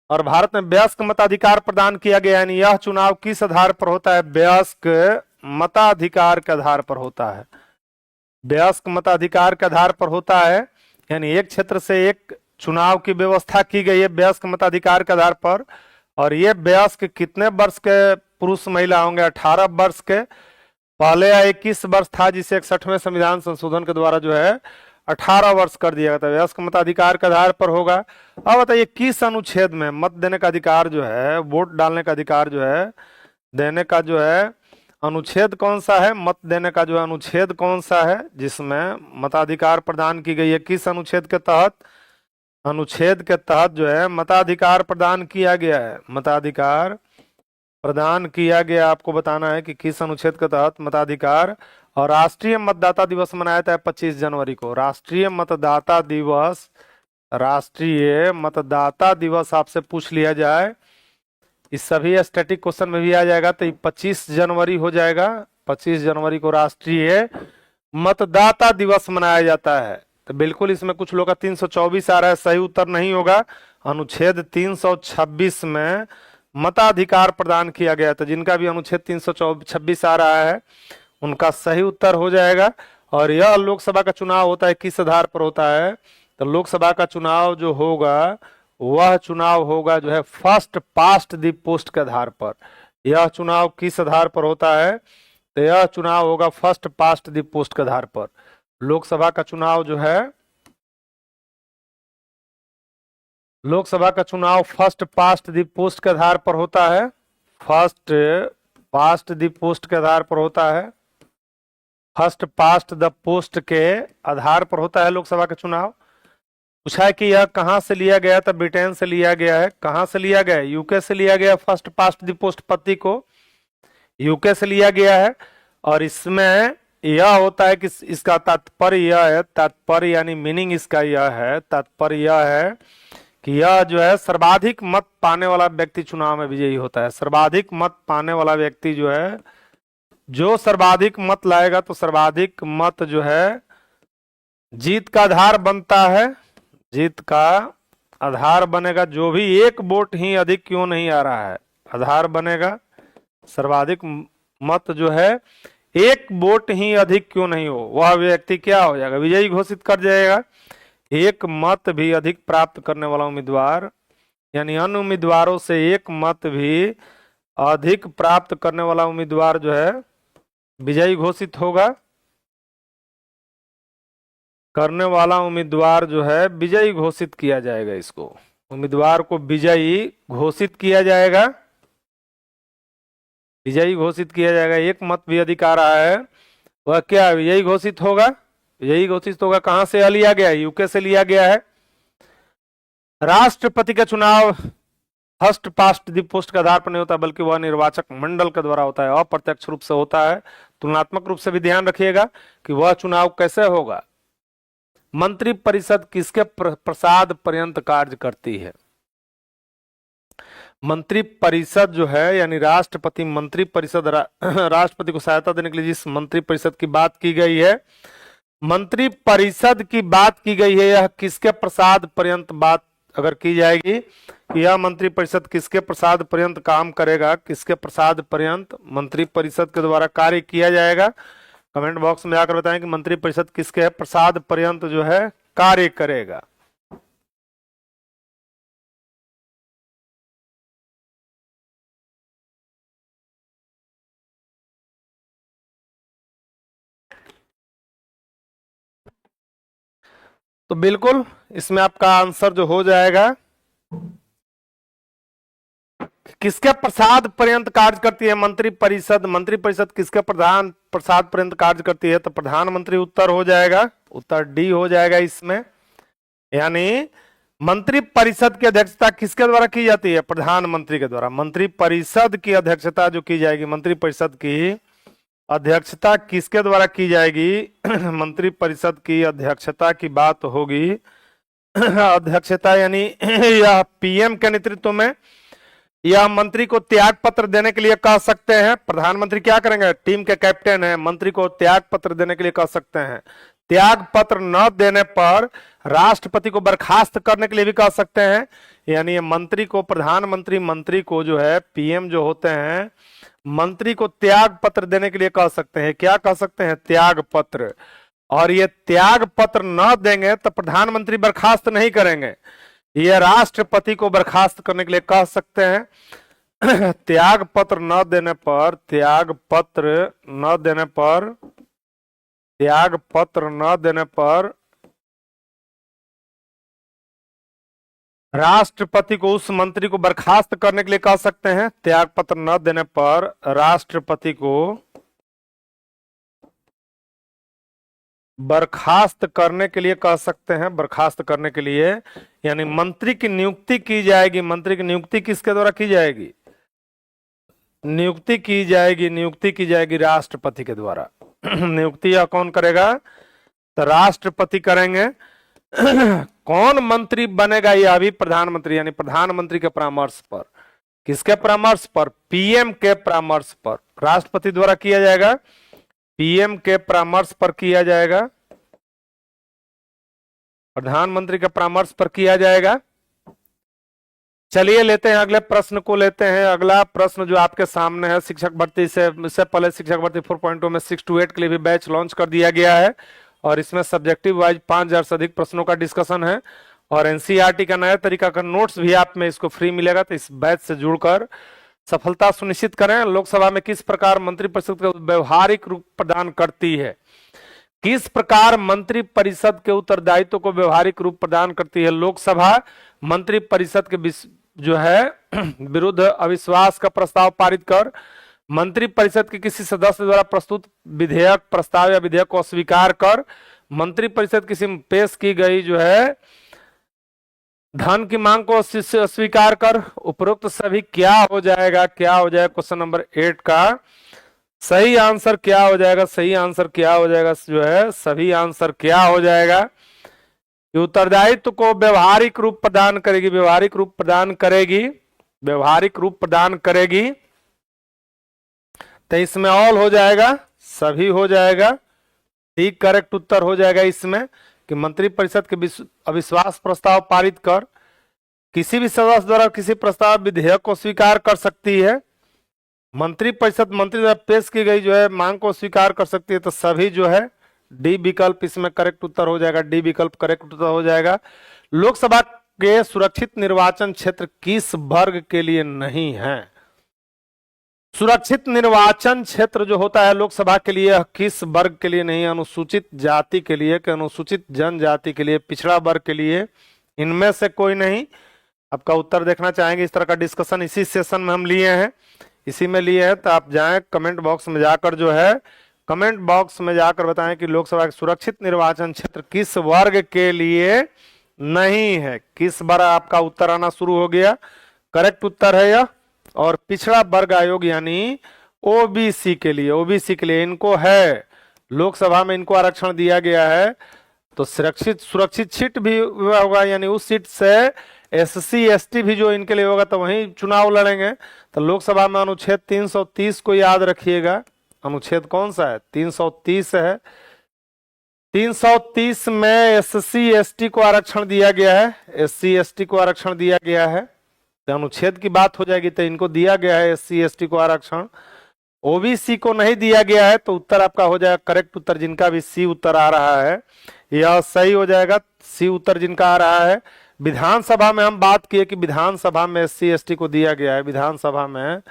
और भारत में वयस्क मताधिकार प्रदान किया गया, यानी यह चुनाव किस आधार पर होता है, वयस्क मताधिकार के आधार पर होता है, वयस्क मताधिकार के आधार पर होता है। यानी एक क्षेत्र से एक चुनाव की व्यवस्था की गई है वयस्क मताधिकार के आधार पर। और ये वयस्क कितने वर्ष के पुरुष महिला होंगे, 18 वर्ष के। पहले 21 वर्ष था, जिसे 61वें संविधान संशोधन के द्वारा जो है 18 वर्ष कर दिया गया था। वयस्क मताधिकार के आधार पर होगा। अब बताइए किस अनुच्छेद में मत देने का अधिकार जो है, वोट डालने का अधिकार जो है, देने का जो है अनुच्छेद कौन सा है, मत देने का जो है अनुच्छेद कौन सा है जिसमें मताधिकार प्रदान की गई है, किस अनुच्छेद के तहत, अनुच्छेद के तहत जो है मताधिकार प्रदान किया गया है, मताधिकार प्रदान किया गया। आपको बताना है कि किस अनुच्छेद के तहत मताधिकार। और राष्ट्रीय मतदाता दिवस मनाया था 25 जनवरी को। राष्ट्रीय मतदाता दिवस, राष्ट्रीय मतदाता दिवस आपसे पूछ लिया जाए, इस सभी स्टैटिक क्वेश्चन में भी आ जाएगा, तो 25 जनवरी हो जाएगा। 25 जनवरी को राष्ट्रीय मतदाता दिवस मनाया जाता है। तो बिल्कुल इसमें कुछ लोग का 324 आ रहा है, सही उत्तर नहीं होगा। अनुच्छेद 326 में मताधिकार प्रदान किया गया। तो जिनका भी अनुच्छेद 326 आ रहा है उनका सही उत्तर हो जाएगा। और यह लोकसभा का चुनाव होता है किस आधार पर होता है, तो लोकसभा का चुनाव जो होगा वह चुनाव होगा जो है फर्स्ट पास्ट द पोस्ट के आधार पर। यह चुनाव किस आधार पर होता है, तो यह चुनाव होगा फर्स्ट पास्ट द पोस्ट के आधार पर। लोकसभा का चुनाव जो है, लोकसभा का चुनाव फर्स्ट पास्ट द पोस्ट के आधार पर होता है, फर्स्ट पास्ट द पोस्ट के आधार पर होता है। फर्स्ट पास्ट द पोस्ट के आधार पर होता है लोकसभा का चुनाव। पूछा है कि यह कहां से लिया गया, तो ब्रिटेन से लिया गया है। कहां से लिया गया? यूके से लिया गया। फर्स्ट पास्ट द पोस्ट पद्धति को यूके से लिया गया है। और इसमें यह होता है कि इसका तात्पर्य यह है, तात्पर्य यानी मीनिंग इसका यह है, तात्पर्य यह है कि यह जो है सर्वाधिक मत पाने वाला व्यक्ति चुनाव में विजयी होता है। सर्वाधिक मत पाने वाला व्यक्ति जो है, जो सर्वाधिक मत लाएगा, तो सर्वाधिक मत जो है जीत का आधार बनता है, जीत का आधार बनेगा। जो भी एक वोट ही अधिक क्यों नहीं आ रहा है, आधार बनेगा। सर्वाधिक मत जो है एक वोट ही अधिक क्यों नहीं हो, वह व्यक्ति क्या हो जाएगा? विजयी घोषित कर जाएगा। एक मत भी अधिक प्राप्त करने वाला उम्मीदवार, यानी अन्य उम्मीदवारों से एक मत भी अधिक प्राप्त करने वाला उम्मीदवार जो है विजयी घोषित होगा। करने वाला उम्मीदवार जो है विजयी घोषित किया जाएगा। इसको उम्मीदवार को विजयी घोषित किया जाएगा, विजयी घोषित किया जाएगा। एक मत भी अधिक आ रहा है, वह क्या विजयी घोषित होगा? विजयी घोषित होगा। कहां से लिया गया है? यूके से लिया गया है। राष्ट्रपति का चुनाव फर्स्ट पास्ट द पोस्ट के आधार पर नहीं होता, बल्कि वह निर्वाचक मंडल के द्वारा होता है, अप्रत्यक्ष रूप से होता है। तुलनात्मक रूप से भी ध्यान रखिएगा कि वह चुनाव कैसे होगा। मंत्री परिषद किसके प्रसाद पर्यंत कार्य करती है? मंत्री परिषद जो है, यानी राष्ट्रपति मंत्री परिषद, राष्ट्रपति को सहायता देने के लिए जिस मंत्री परिषद की बात की गई है, मंत्री परिषद की बात की गई है, यह किसके प्रसाद पर्यंत बात अगर की जाएगी कि यह मंत्री परिषद किसके प्रसाद पर्यंत काम करेगा, किसके प्रसाद पर्यंत मंत्री परिषद के द्वारा कार्य किया जाएगा, कमेंट बॉक्स में आकर बताएं कि मंत्री परिषद किसके प्रसाद पर्यंत जो है कार्य करेगा। तो बिल्कुल इसमें आपका आंसर जो हो जाएगा, किसके प्रसाद पर्यंत कार्य करती है मंत्री परिषद? मंत्री परिषद किसके प्रधान प्रसाद पर्यंत कार्य करती है? तो प्रधानमंत्री उत्तर हो जाएगा, उत्तर डी हो जाएगा इसमें। यानी मंत्री परिषद की अध्यक्षता किसके द्वारा की जाती है? प्रधानमंत्री के द्वारा। मंत्री परिषद की अध्यक्षता जो की जाएगी, मंत्री परिषद की अध्यक्षता किसके द्वारा की जाएगी? मंत्री परिषद की अध्यक्षता की बात होगी। अध्यक्षता यानी यह पीएम के नेतृत्व में, यह मंत्री को त्याग पत्र देने के लिए कह सकते हैं। प्रधानमंत्री क्या करेंगे? टीम के कैप्टन है, मंत्री को त्याग पत्र देने के लिए कह सकते हैं। त्याग पत्र न देने पर राष्ट्रपति को बर्खास्त करने के लिए भी कह सकते हैं। यानी मंत्री को, प्रधानमंत्री मंत्री को जो है, पीएम जो होते हैं, मंत्री को त्याग पत्र देने के लिए कह सकते हैं। क्या कह सकते हैं? त्याग पत्र। और ये त्याग पत्र न देंगे तो प्रधानमंत्री बर्खास्त नहीं करेंगे, ये राष्ट्रपति को बर्खास्त करने के लिए कह सकते हैं। त्याग पत्र न देने पर, त्याग पत्र न देने पर, त्याग पत्र न देने पर राष्ट्रपति को उस मंत्री को बर्खास्त करने के लिए कह सकते हैं। त्याग पत्र न देने पर राष्ट्रपति को बर्खास्त करने के लिए कह सकते हैं, बर्खास्त करने के लिए। यानी मंत्री की नियुक्ति की जाएगी। मंत्री की नियुक्ति किसके द्वारा की जाएगी? नियुक्ति की जाएगी, नियुक्ति की जाएगी राष्ट्रपति के द्वारा। नियुक्ति यह कौन करेगा? तो राष्ट्रपति करेंगे। कौन मंत्री बनेगा? यह भी प्रधानमंत्री, यानी प्रधानमंत्री के परामर्श पर। किसके परामर्श पर? पीएम के परामर्श पर। राष्ट्रपति द्वारा किया जाएगा, पीएम के परामर्श पर किया जाएगा, प्रधानमंत्री के परामर्श पर किया जाएगा। चलिए लेते हैं अगले प्रश्न को, लेते हैं अगला प्रश्न जो आपके सामने है। शिक्षक भर्ती से पहले शिक्षक भर्ती 4.0 में 6 to 8 के लिए भी बैच लॉन्च कर दिया गया है और इसमें सब्जेक्टिव वाइज 5000 से अधिक प्रश्नों का डिस्कशन है और एनसीईआरटी का नया तरीका का नोट्स भी आप में इसको फ्री मिलेगा। तो इस बैच से जुड़कर सफलता सुनिश्चित करें। लोकसभा में किस प्रकार मंत्रिपरिषद को व्यवहारिक रूप प्रदान करती है? किस प्रकार मंत्री परिषद के उत्तरदायित्व को व्यवहारिक रूप प्रदान करती है? लोकसभा मंत्री परिषद के जो है विरुद्ध अविश्वास का प्रस्ताव पारित कर मंत्रिपरिषद के किसी सदस्य द्वारा प्रस्तुत विधेयक, प्रस्ताव या विधेयक को अस्वीकार कर मंत्रिपरिषद किसी पेश की गई जो है धन की मांग को अस्वीकार कर। उपरोक्त सभी क्या हो जाएगा, क्या हो जाएगा क्वेश्चन नंबर 8 का सही आंसर क्या हो जाएगा, सही आंसर क्या हो जाएगा जो है सभी आंसर क्या हो जाएगा कि उत्तरदायित्व को व्यवहारिक रूप प्रदान करेगी, व्यवहारिक रूप प्रदान करेगी, व्यवहारिक रूप प्रदान करेगी। तो इसमें ऑल हो जाएगा, सभी हो जाएगा, ठीक करेक्ट उत्तर हो जाएगा इसमें कि मंत्रिपरिषद के अविश्वास प्रस्ताव पारित कर किसी भी सदस्य द्वारा किसी प्रस्ताव विधेयक को स्वीकार कर सकती है। मंत्रिपरिषद मंत्री द्वारा पेश की गई जो है मांग को स्वीकार कर सकती है। तो सभी जो है डी विकल्प इसमें करेक्ट उत्तर हो जाएगा, डी विकल्प करेक्ट उत्तर हो जाएगा। लोकसभा के सुरक्षित निर्वाचन क्षेत्र किस वर्ग के लिए नहीं है? सुरक्षित निर्वाचन क्षेत्र जो होता है लोकसभा के लिए किस वर्ग के लिए नहीं है? अनुसूचित जाति के लिए कि अनुसूचित जनजाति के लिए, पिछड़ा वर्ग के लिए, इनमें से कोई नहीं। आपका उत्तर देखना चाहेंगे। इस तरह का डिस्कशन इसी सेशन में हम लिए हैं, इसी में लिए हैं। तो आप जाएं कमेंट बॉक्स में जाकर जो है कमेंट बॉक्स में जाकर बताएं कि लोकसभा के सुरक्षित निर्वाचन क्षेत्र किस वर्ग के लिए नहीं है। किस बार आपका उत्तर आना शुरू हो गया, करेक्ट उत्तर है यह। और पिछड़ा वर्ग आयोग यानी ओबीसी के लिए, ओबीसी के लिए इनको है, लोकसभा में इनको आरक्षण दिया गया है। तो सुरक्षित सीट भी होगा, यानी उस सीट से एससी एसटी भी जो इनके लिए होगा तो वहीं चुनाव लड़ेंगे। तो लोकसभा में अनुच्छेद 330 को याद रखिएगा। अनुच्छेद कौन सा है? 330 है। 330 में एससी एसटी को आरक्षण दिया गया है, एससी एसटी को आरक्षण दिया गया है। तो अनुच्छेद की बात हो जाएगी तो इनको दिया गया है एससी एसटी को आरक्षण, ओबीसी को नहीं दिया गया है। तो उत्तर आपका हो जाएगा करेक्ट उत्तर, जिनका भी सी उत्तर आ रहा है यह सही हो जाएगा। सी उत्तर जिनका आ रहा है। विधानसभा में हम बात किए कि विधानसभा में एससी एसटी को दिया गया है, विधानसभा में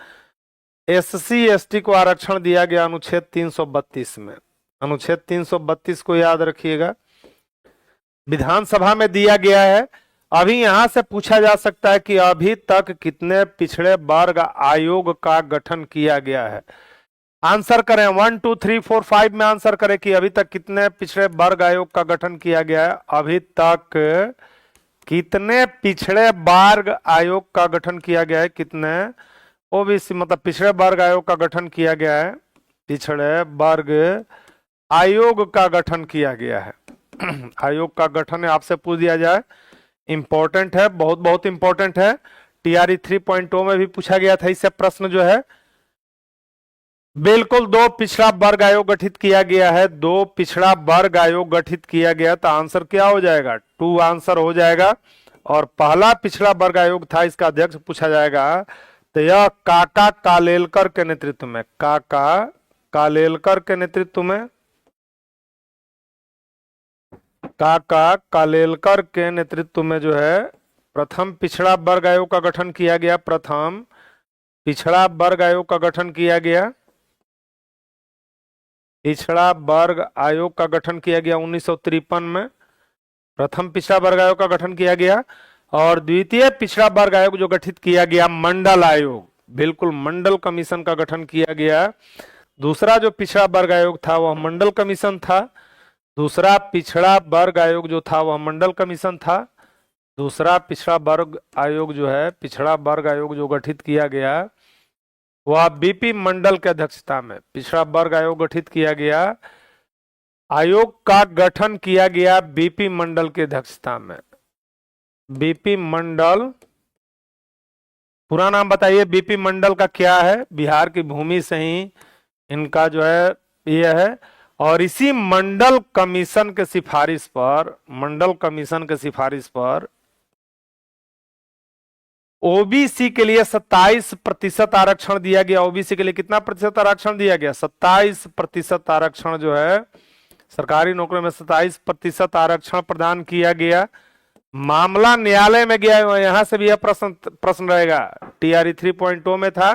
एससी एसटी को आरक्षण दिया गया अनुच्छेद 332 में। अनुच्छेद 332 को याद रखिएगा, विधानसभा में दिया गया है। अभी यहां से पूछा जा सकता है कि अभी तक कितने पिछड़े वर्ग आयोग का गठन किया गया है। आंसर करें 1 2 3 4 5 में आंसर करें कि अभी तक कितने पिछड़े वर्ग आयोग का गठन किया गया है। अभी तक कितने पिछड़े वर्ग आयोग का गठन किया गया है, कितने ओबीसी मतलब पिछड़े वर्ग आयोग का गठन किया गया है, पिछड़े वर्ग आयोग का गठन किया गया है। आयोग का गठन आपसे पूछ दिया जाए, इंपॉर्टेंट है, बहुत बहुत इंपॉर्टेंट है। टीआरई 3.0 में भी पूछा गया था इससे प्रश्न जो है। बिल्कुल 2 पिछड़ा वर्ग आयोग गठित किया गया है, 2 पिछड़ा वर्ग आयोग गठित किया गया। तो आंसर क्या हो जाएगा? 2 आंसर हो जाएगा। और पहला पिछड़ा वर्ग आयोग था, इसका अध्यक्ष पूछा जाएगा तो यह काका कालेलकर के नेतृत्व में, काका कालेलकर के नेतृत्व में, काका कालेलकर के नेतृत्व में जो है प्रथम पिछड़ा वर्ग आयोग का गठन किया गया। प्रथम पिछड़ा वर्ग आयोग का गठन किया गया, पिछड़ा वर्ग आयोग का गठन किया गया 1953 में। प्रथम पिछड़ा वर्ग आयोग का गठन किया गया। और द्वितीय पिछड़ा वर्ग आयोग जो गठित किया गया मंडल आयोग, बिल्कुल मंडल कमीशन का गठन किया गया। दूसरा जो पिछड़ा वर्ग आयोग था वह मंडल कमीशन था। दूसरा पिछड़ा वर्ग आयोग जो था वह मंडल कमीशन था। दूसरा पिछड़ा वर्ग आयोग जो है, पिछड़ा वर्ग आयोग जो गठित किया गया वह बीपी मंडल के अध्यक्षता में पिछड़ा वर्ग आयोग गठित किया गया। आयोग का गठन किया गया बीपी मंडल की अध्यक्षता में। बीपी मंडल, पूरा नाम बताइए बीपी मंडल का क्या है? बिहार की भूमि से ही इनका जो है यह है। और इसी मंडल कमीशन के सिफारिश पर, मंडल कमीशन के सिफारिश पर ओबीसी के लिए 27% आरक्षण दिया गया। ओबीसी के लिए कितना प्रतिशत आरक्षण दिया गया? 27% आरक्षण जो है, सरकारी नौकरी में 27% आरक्षण प्रदान किया गया। मामला न्यायालय में गया, यहां से भी यह प्रश्न रहेगा। टीआरई 3.0 में था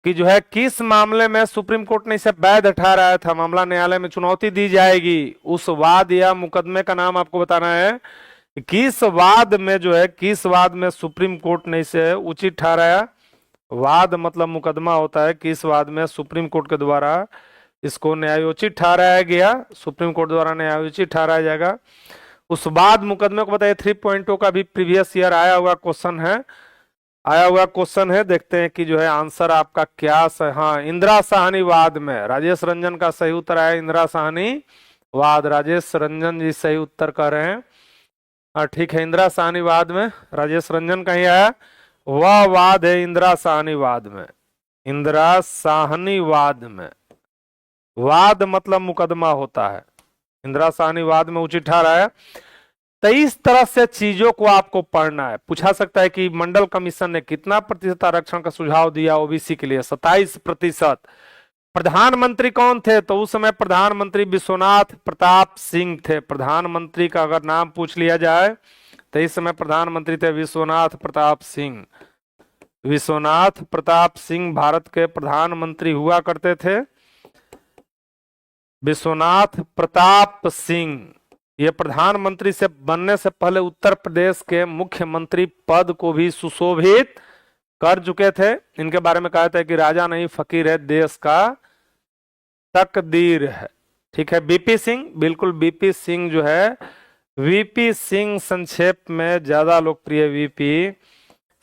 कि जो है किस मामले में सुप्रीम कोर्ट ने इसे वैध ठहराया था, मामला न्यायालय में चुनौती दी जाएगी। उस वाद या मुकदमे का नाम आपको बताना है। किस वाद में जो है, किस वाद में सुप्रीम कोर्ट ने इसे उचित ठहराया, वाद मतलब मुकदमा होता है कि इस वाद में सुप्रीम कोर्ट के द्वारा इसको न्यायोचित ठहराया गया, सुप्रीम कोर्ट द्वारा न्यायोचित ठहराया जाएगा। उस वाद मुकदमे को बताइए। 3.0 का भी प्रीवियस ईयर आया हुआ क्वेश्चन है, देखते हैं कि जो है आंसर आपका क्या हाँ, इंदिरा साहनी वाद में राजेश रंजन का सही उत्तर आया, इंदिरा साहनी वाद। राजेश रंजन जी सही उत्तर कर रहे हैं। ठीक है, इंदिरा साहनी वाद में राजेश रंजन कहीं आया, वह वाद है इंदिरा साहनी वाद में। इंदिरा साहनी वाद में वाद मतलब मुकदमा होता है, इंदिरा साहनी वाद में उचित ठहरा है। तो इस तरह से चीजों को आपको पढ़ना है। पूछा सकता है कि मंडल कमीशन ने कितना प्रतिशत आरक्षण का सुझाव दिया ओबीसी के लिए? 27%। प्रधानमंत्री कौन थे? तो उस समय प्रधानमंत्री विश्वनाथ प्रताप सिंह थे। प्रधानमंत्री का अगर नाम पूछ लिया जाए तो इस समय प्रधानमंत्री थे विश्वनाथ प्रताप सिंह। विश्वनाथ प्रताप सिंह भारत के प्रधानमंत्री हुआ करते थे। विश्वनाथ प्रताप सिंह ये प्रधानमंत्री से बनने से पहले उत्तर प्रदेश के मुख्यमंत्री पद को भी सुशोभित कर चुके थे। इनके बारे में कहा था कि राजा नहीं फकीर है, देश का तकदीर है। ठीक है, बीपी सिंह, बिल्कुल बीपी सिंह जो है, वीपी सिंह संक्षेप में ज्यादा लोकप्रिय वीपी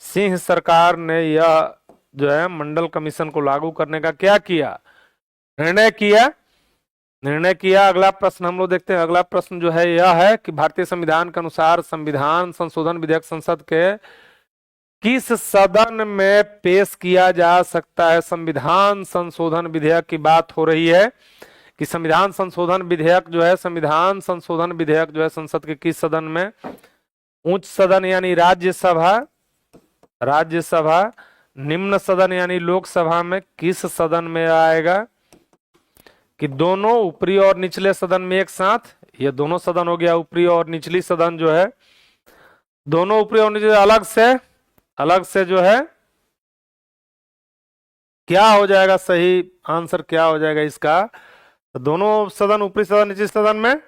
सिंह सरकार ने यह जो है मंडल कमीशन को लागू करने का क्या किया? निर्णय किया। अगला प्रश्न हम लोग देखते हैं। अगला प्रश्न जो है यह है कि भारतीय संविधान के अनुसार संविधान संशोधन विधेयक संसद के किस सदन में पेश किया जा सकता है? संविधान संशोधन विधेयक की बात हो रही है कि संविधान संशोधन विधेयक जो है, संविधान संशोधन विधेयक जो है संसद के किस सदन में? उच्च सदन यानी राज्यसभा, निम्न सदन यानी लोकसभा में किस सदन में आएगा? कि दोनों ऊपरी और निचले सदन में एक साथ, ये दोनों सदन हो गया, ऊपरी और निचली सदन जो है, दोनों ऊपरी और निचले अलग से जो है क्या हो जाएगा? सही आंसर क्या हो जाएगा इसका? तो दोनों सदन, ऊपरी सदन निचली सदन में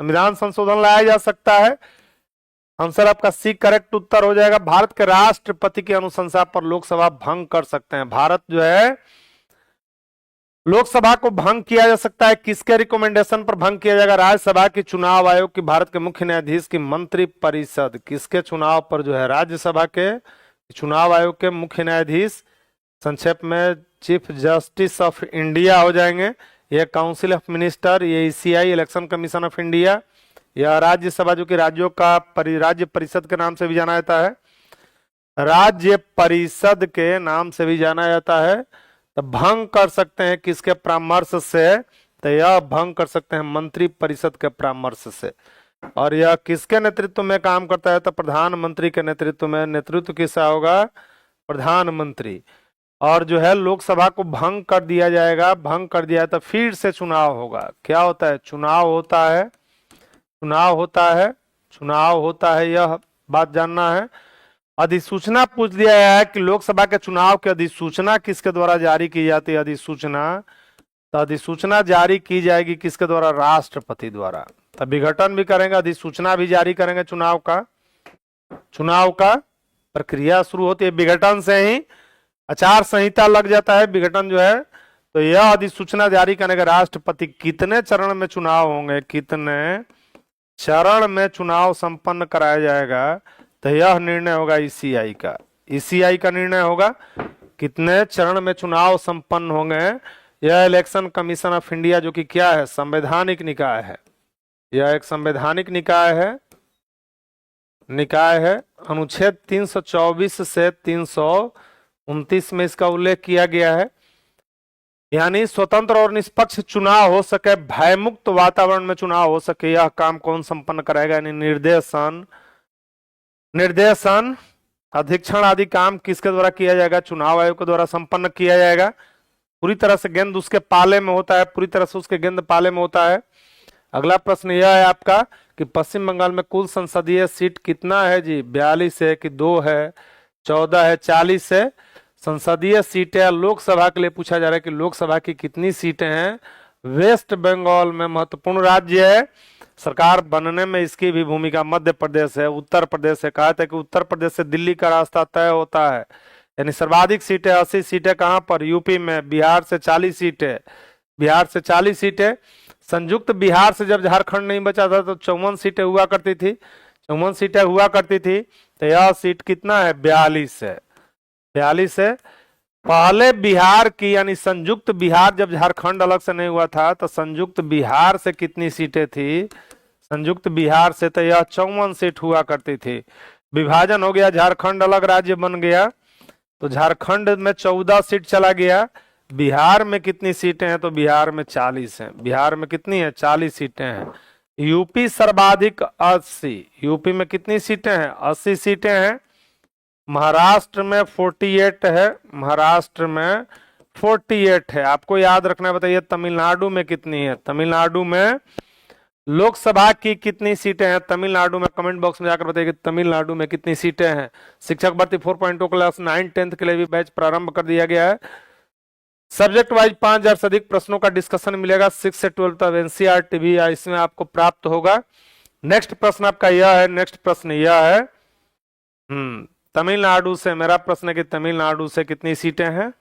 संविधान संशोधन लाया जा सकता है। आंसर आपका सी करेक्ट उत्तर हो जाएगा। भारत के राष्ट्रपति की अनुशंसा पर लोकसभा भंग कर सकते हैं। भारत जो है लोकसभा को भंग किया जा सकता है। किसके रिकमेंडेशन पर भंग किया जाएगा? राज्यसभा की चुनाव आयोग की, भारत के मुख्य न्यायाधीश की मंत्री परिषद। किसके चुनाव पर जो है? राज्यसभा के चुनाव आयोग के मुख्य न्यायाधीश, संक्षेप में चीफ जस्टिस ऑफ इंडिया हो जाएंगे। यह काउंसिल ऑफ मिनिस्टर, ये ECI election commission of India, यह राज्यसभा जो कि राज्यों का राज्य परिषद के नाम से भी जाना जाता है, राज्य परिषद के नाम से भी जाना जाता है। तो भंग कर सकते हैं किसके परामर्श से? तो यह भंग कर सकते हैं मंत्री परिषद के परामर्श से। और यह किसके नेतृत्व में काम करता है? तो प्रधानमंत्री के नेतृत्व में। नेतृत्व किसका होगा? प्रधानमंत्री। और जो है लोकसभा को भंग कर दिया जाएगा, भंग कर दिया है तो फिर से चुनाव होगा। क्या होता है? चुनाव होता है, यह बात जानना है। अधिसूचना पूछ दिया गया है कि लोकसभा के चुनाव की अधिसूचना किसके द्वारा जारी की जाती है? तो अधिसूचना जारी की जाएगी किसके द्वारा? राष्ट्रपति द्वारा। तो विघटन भी करेंगे, अधिसूचना भी जारी करेंगे। चुनाव का प्रक्रिया शुरू होती है विघटन से ही, आचार संहिता लग जाता है विघटन जो है। तो यह अधिसूचना जारी करने का राष्ट्रपति, कितने चरण में चुनाव होंगे, कितने चरण में चुनाव संपन्न कराया जाएगा? तो यह निर्णय होगा ईसीआई का निर्णय होगा कितने चरण में चुनाव संपन्न होंगे। यह इलेक्शन कमीशन ऑफ इंडिया जो कि क्या है? संवैधानिक निकाय है। यह एक संवैधानिक निकाय है। अनुच्छेद 324 से 329 में इसका उल्लेख किया गया है। यानी स्वतंत्र और निष्पक्ष चुनाव हो सके, भयमुक्त वातावरण में चुनाव हो सके, यह काम कौन संपन्न कराएगा? यानी निर्देशन, अधीक्षण आदि काम किसके द्वारा किया जाएगा? चुनाव आयोग के द्वारा संपन्न किया जाएगा। पूरी तरह से गेंद उसके पाले में होता है, अगला प्रश्न यह है आपका कि पश्चिम बंगाल में कुल संसदीय सीट कितना है जी? 42 है कि 2 है, 14 है, 40 है? संसदीय सीटें लोकसभा के लिए पूछा जा रहा है कि लोकसभा की कितनी सीटें हैं? वेस्ट बंगाल में महत्वपूर्ण राज्य है, सरकार बनने में इसकी भी भूमिका। मध्य प्रदेश है, उत्तर प्रदेश है। कहा था कि उत्तर प्रदेश से दिल्ली का रास्ता तय होता है, यानी सर्वाधिक सीटें 80 सीटें कहां पर, यूपी में। बिहार से 40 सीटें, बिहार से 40 सीटें। संयुक्त बिहार से जब झारखंड नहीं बचा था तो 54 सीटें हुआ करती थी, 54 सीटें हुआ करती थी। तो यह सीट कितना है, 42 है, 42 है। पहले बिहार की यानी संयुक्त बिहार जब झारखंड अलग से नहीं हुआ था तो संयुक्त बिहार से कितनी सीटें थी, संयुक्त बिहार से तो यह 54 सीट हुआ करती थी। विभाजन हो गया, झारखंड अलग राज्य बन गया तो झारखंड में 14 सीट चला गया। बिहार में कितनी सीटें हैं, तो बिहार में 40 हैं। बिहार में कितनी है, 40 सीटें हैं। यूपी सर्वाधिक 80, यूपी में कितनी सीटें हैं, 80 सीटें हैं। महाराष्ट्र में 48 है, महाराष्ट्र में 48 है। आपको याद रखना है, बताइए तमिलनाडु में कितनी है, तमिलनाडु में लोकसभा की कितनी सीटें हैं तमिलनाडु में, कमेंट बॉक्स में जाकर बताइए तमिलनाडु में कितनी सीटें हैं। शिक्षक भर्ती 4.0 क्लास 9 10th के लिए भी बैच प्रारंभ कर दिया गया है। सब्जेक्ट वाइज 5000 से अधिक प्रश्नों का डिस्कशन मिलेगा, 6 से 12 तक एनसीईआरटी भी इसमें आपको प्राप्त होगा। नेक्स्ट प्रश्न आपका यह है, नेक्स्ट प्रश्न यह है, तमिलनाडु से मेरा प्रश्न है कि तमिलनाडु से कितनी सीटें हैं।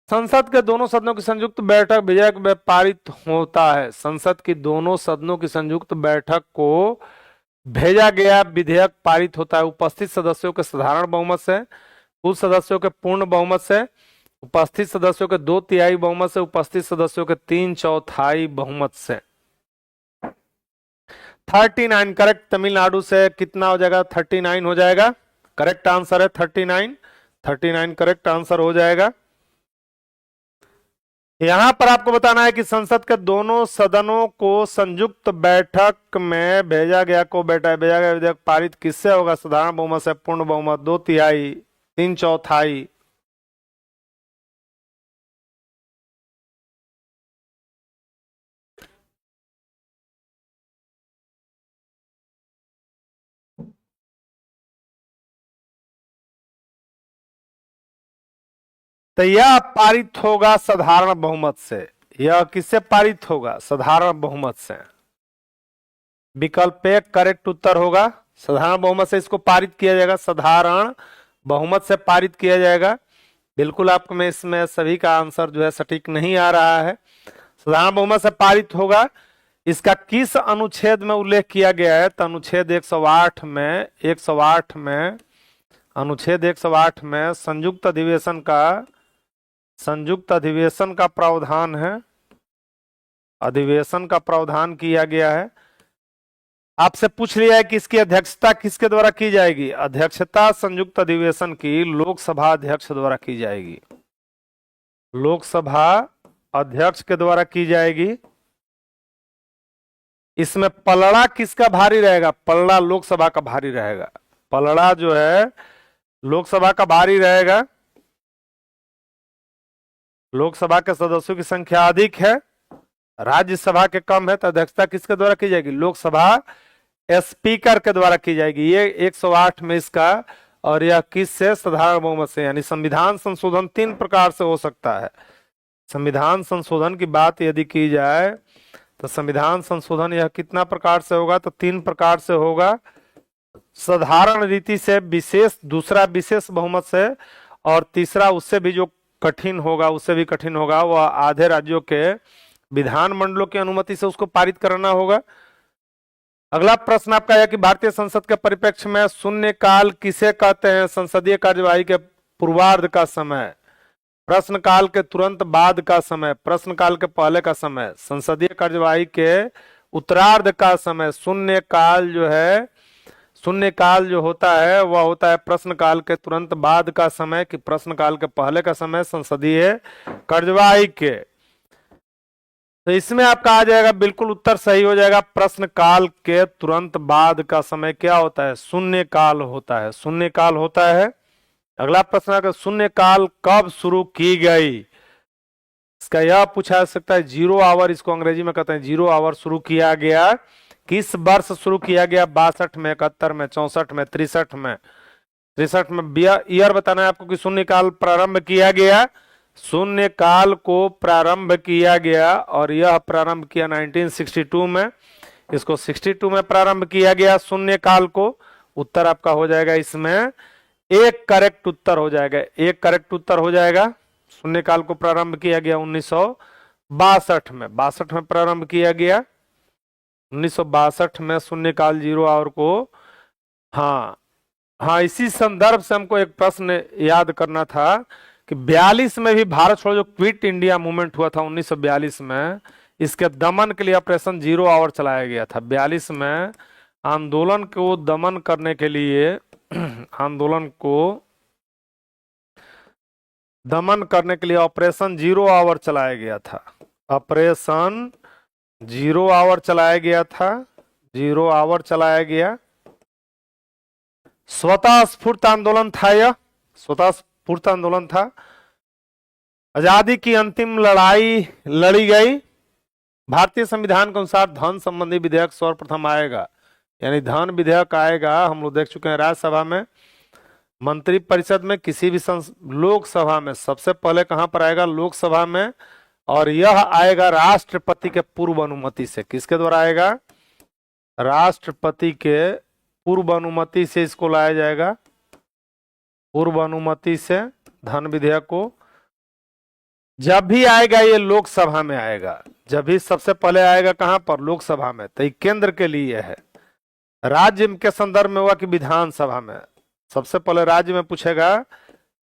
संसद के दोनों सदनों की संयुक्त बैठक विधेयक में पारित होता है। संसद की दोनों सदनों की संयुक्त बैठक को भेजा गया विधेयक पारित होता है उपस्थित सदस्यों के साधारण बहुमत से, कुल सदस्यों के पूर्ण बहुमत से, उपस्थित सदस्यों के 2/3 बहुमत से, उपस्थित सदस्यों के 3/4 बहुमत से। 39 करेक्ट, तमिलनाडु से कितना हो जाएगा, 39 हो जाएगा। करेक्ट आंसर है 39, 39 करेक्ट आंसर हो जाएगा। यहां पर आपको बताना है कि संसद के दोनों सदनों को संयुक्त बैठक में भेजा गया विधेयक पारित किससे होगा, साधारण बहुमत से, पूर्ण बहुमत, 2/3, 3/4। तो यह पारित होगा साधारण बहुमत से। यह किससे पारित होगा, साधारण बहुमत से। विकल्प एक करेक्ट उत्तर होगा, साधारण बहुमत से इसको पारित किया जाएगा, साधारण बहुमत से पारित किया जाएगा। बिल्कुल आपको में इसमें सभी का आंसर जो है सटीक नहीं आ रहा है। साधारण बहुमत से पारित होगा। इसका किस अनुच्छेद में उल्लेख किया गया है, तो अनुच्छेद 108 में, 108 में, अनुच्छेद 108 में संयुक्त अधिवेशन का प्रावधान है, अधिवेशन का प्रावधान किया गया है। आपसे पूछ लिया है कि इसकी अध्यक्षता किसके द्वारा की जाएगी, अध्यक्षता संयुक्त अधिवेशन की लोकसभा अध्यक्ष द्वारा की जाएगी, लोकसभा अध्यक्ष के द्वारा की जाएगी। इसमें पलड़ा किसका भारी रहेगा, पलड़ा लोकसभा का भारी रहेगा, पलड़ा जो है लोकसभा का भारी रहेगा। लोकसभा के सदस्यों की संख्या अधिक है, राज्यसभा के कम है, तो अध्यक्षता किसके द्वारा की जाएगी, लोकसभा स्पीकर के द्वारा की जाएगी। ये 108 में इसका, और यह किस से, साधारण बहुमत से। यानी संविधान संशोधन 3 प्रकार से हो सकता है। संविधान संशोधन की बात यदि की जाए तो संविधान संशोधन यह कितना प्रकार से होगा, तो 3 प्रकार से होगा। साधारण रीति से, विशेष, दूसरा विशेष बहुमत से, और तीसरा उससे भी जो कठिन होगा, उससे भी कठिन होगा, वह आधे राज्यों के विधानमंडलों की अनुमति से उसको पारित करना होगा। अगला प्रश्न आपका है कि भारतीय संसद के परिप्रेक्ष्य में शून्यकाल किसे कहते हैं, संसदीय कार्यवाही के पूर्वार्ध का समय, प्रश्नकाल के तुरंत बाद का समय, प्रश्नकाल के पहले का समय, संसदीय कार्यवाही के उत्तरार्ध का समय। शून्यकाल जो है, शून्यकाल जो होता है वह होता है प्रश्नकाल के तुरंत बाद का समय कि प्रश्नकाल के पहले का समय संसदीय कार्यवाही के। तो इसमें आपका आ जाएगा, बिल्कुल उत्तर सही हो जाएगा, प्रश्नकाल के तुरंत बाद का समय क्या होता है, शून्यकाल होता है, शून्यकाल होता है। अगला प्रश्न है, शून्यकाल कब शुरू की गई, इसका यह पूछा जा सकता है। 0 आवर, इसको अंग्रेजी में कहते हैं 0 आवर, शुरू किया गया किस वर्ष शुरू किया गया, 62 में, 71 में, 64 में, 63 में, 63 में। ईयर बताना है आपको कि शून्यकाल प्रारंभ किया गया, शून्यकाल को प्रारंभ किया गया, और यह प्रारंभ किया 1962 में, इसको 62 में प्रारंभ किया गया शून्यकाल को। उत्तर आपका हो जाएगा इसमें एक करेक्ट उत्तर हो जाएगा, एक करेक्ट उत्तर हो जाएगा। शून्यकाल को प्रारंभ किया गया 1962 में, 62 में प्रारंभ किया गया 1962 में शून्यकाल, 0 आवर को। हाँ हाँ, इसी संदर्भ से हमको एक प्रश्न याद करना था कि 42 में भी भारत छोड़ो जो क्विट इंडिया मूवमेंट हुआ था 1942 में, इसके दमन के लिए ऑपरेशन 0 आवर चलाया गया था। 42 में आंदोलन को दमन करने के लिए, आंदोलन को दमन करने के लिए ऑपरेशन 0 आवर चलाया गया था। ऑपरेशन 0 आवर चलाया गया था, 0 आवर चलाया गया। स्वतः स्फूर्त आंदोलन था, यह स्वतः स्फूर्त आंदोलन था। आजादी की अंतिम लड़ाई लड़ी गई। भारतीय संविधान के अनुसार धन संबंधी विधेयक सर्वप्रथम आएगा, यानी धन विधेयक आएगा, हम लोग देख चुके हैं राज्यसभा में, मंत्री परिषद में, किसी भी लोकसभा में सबसे पहले कहां पर आएगा? लोकसभा में। और यह आएगा राष्ट्रपति के पूर्व अनुमति से। किसके द्वारा आएगा? राष्ट्रपति के पूर्व अनुमति से इसको लाया जाएगा, पूर्व अनुमति से धन विधेयक को। जब भी आएगा ये लोकसभा में आएगा, जब भी सबसे पहले आएगा कहां पर? लोकसभा में। तो केंद्र के लिए है। राज्य के संदर्भ में हुआ कि विधानसभा में? सबसे पहले राज्य में पूछेगा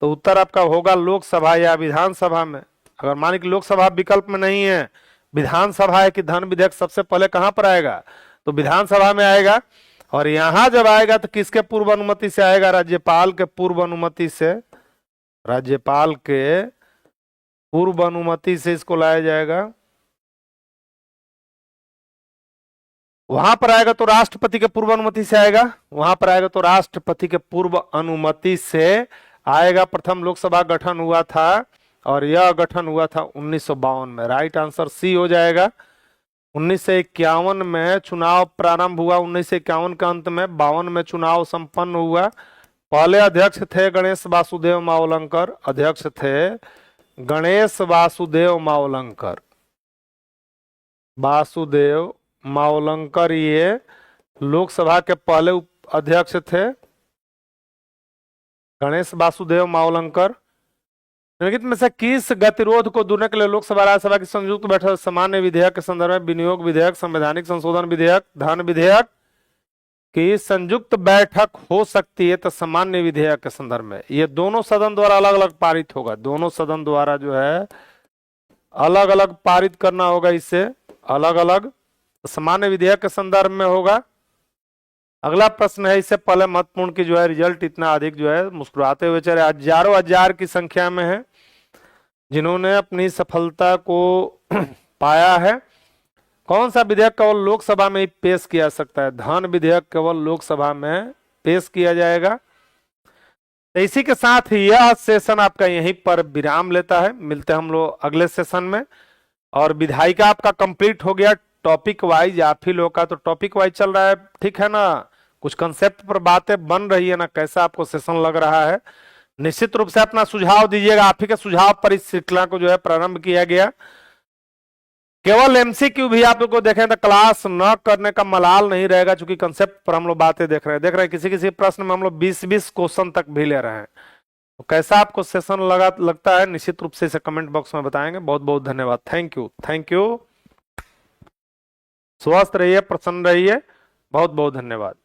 तो उत्तर आपका होगा लोकसभा या विधानसभा में। अगर मान कि लोकसभा विकल्प में नहीं है, विधानसभा है, कि धन विधेयक सबसे पहले कहां पर आएगा? तो विधानसभा में आएगा। और यहां जब आएगा तो किसके पूर्व अनुमति से आएगा? राज्यपाल के पूर्व अनुमति से, राज्यपाल के पूर्व अनुमति से इसको लाया जाएगा। वहां पर आएगा तो राष्ट्रपति के पूर्व अनुमति से आएगा, वहां पर आएगा तो राष्ट्रपति के पूर्व अनुमति से आएगा। प्रथम लोकसभा गठन हुआ था और यह गठन हुआ था 1952 में। राइट आंसर सी हो जाएगा। 1951 में चुनाव प्रारंभ हुआ, 1951 के अंत में 52 में चुनाव संपन्न हुआ। पहले अध्यक्ष थे गणेश वासुदेव मावलंकर, अध्यक्ष थे गणेश वासुदेव मावलंकर, वासुदेव मावलंकर ये लोकसभा के पहले अध्यक्ष थे, गणेश वासुदेव मावलंकर। निम्नलिखित में से किस गतिरोध को दूर के लिए लोकसभा राज्यसभा की संयुक्त बैठक सामान्य विधेयक के संदर्भ में विनियोग विधेयक, संवैधानिक संशोधन विधेयक, धन विधेयक की संयुक्त बैठक हो सकती है? तो सामान्य विधेयक के संदर्भ में। ये दोनों सदन द्वारा अलग अलग पारित होगा, दोनों सदन द्वारा जो है अलग अलग पारित करना होगा, इससे अलग अलग सामान्य विधेयक के संदर्भ में होगा। अगला प्रश्न है, इससे पहले महत्वपूर्ण की जो है रिजल्ट इतना अधिक जो है मुस्कुराते हुए चले, हजारों हजार की संख्या में है जिन्होंने अपनी सफलता को पाया है। कौन सा विधेयक केवल लोकसभा में ही पेश किया जा सकता है? धन विधेयक केवल लोकसभा में पेश किया जाएगा। तो इसी के साथ यह सेशन आपका यहीं पर विराम लेता है। मिलते हैं हम लोग अगले सेशन में। और विधायिका आपका कंप्लीट हो गया। टॉपिक वाइज आप ही लोग का तो टॉपिक वाइज चल रहा है, ठीक है ना? कुछ कंसेप्ट पर बातें बन रही है ना, कैसा आपको सेशन लग रहा है? निश्चित रूप से अपना सुझाव दीजिएगा। आप ही के सुझाव पर इस श्रृंखला को जो है प्रारंभ किया गया। केवल एमसीक्यू भी आप लोग को देखें तो क्लास न करने का मलाल नहीं रहेगा, क्योंकि कंसेप्ट पर हम लोग बातें देख रहे हैं। किसी किसी प्रश्न में हम लोग 20-20 क्वेश्चन तक भी ले रहे हैं। तो कैसा आपको सेशन लगता है, निश्चित रूप से इसे कमेंट बॉक्स में बताएंगे। बहुत बहुत धन्यवाद। Thank you, thank you. स्वस्थ रहिए, प्रसन्न रहिए। बहुत बहुत धन्यवाद।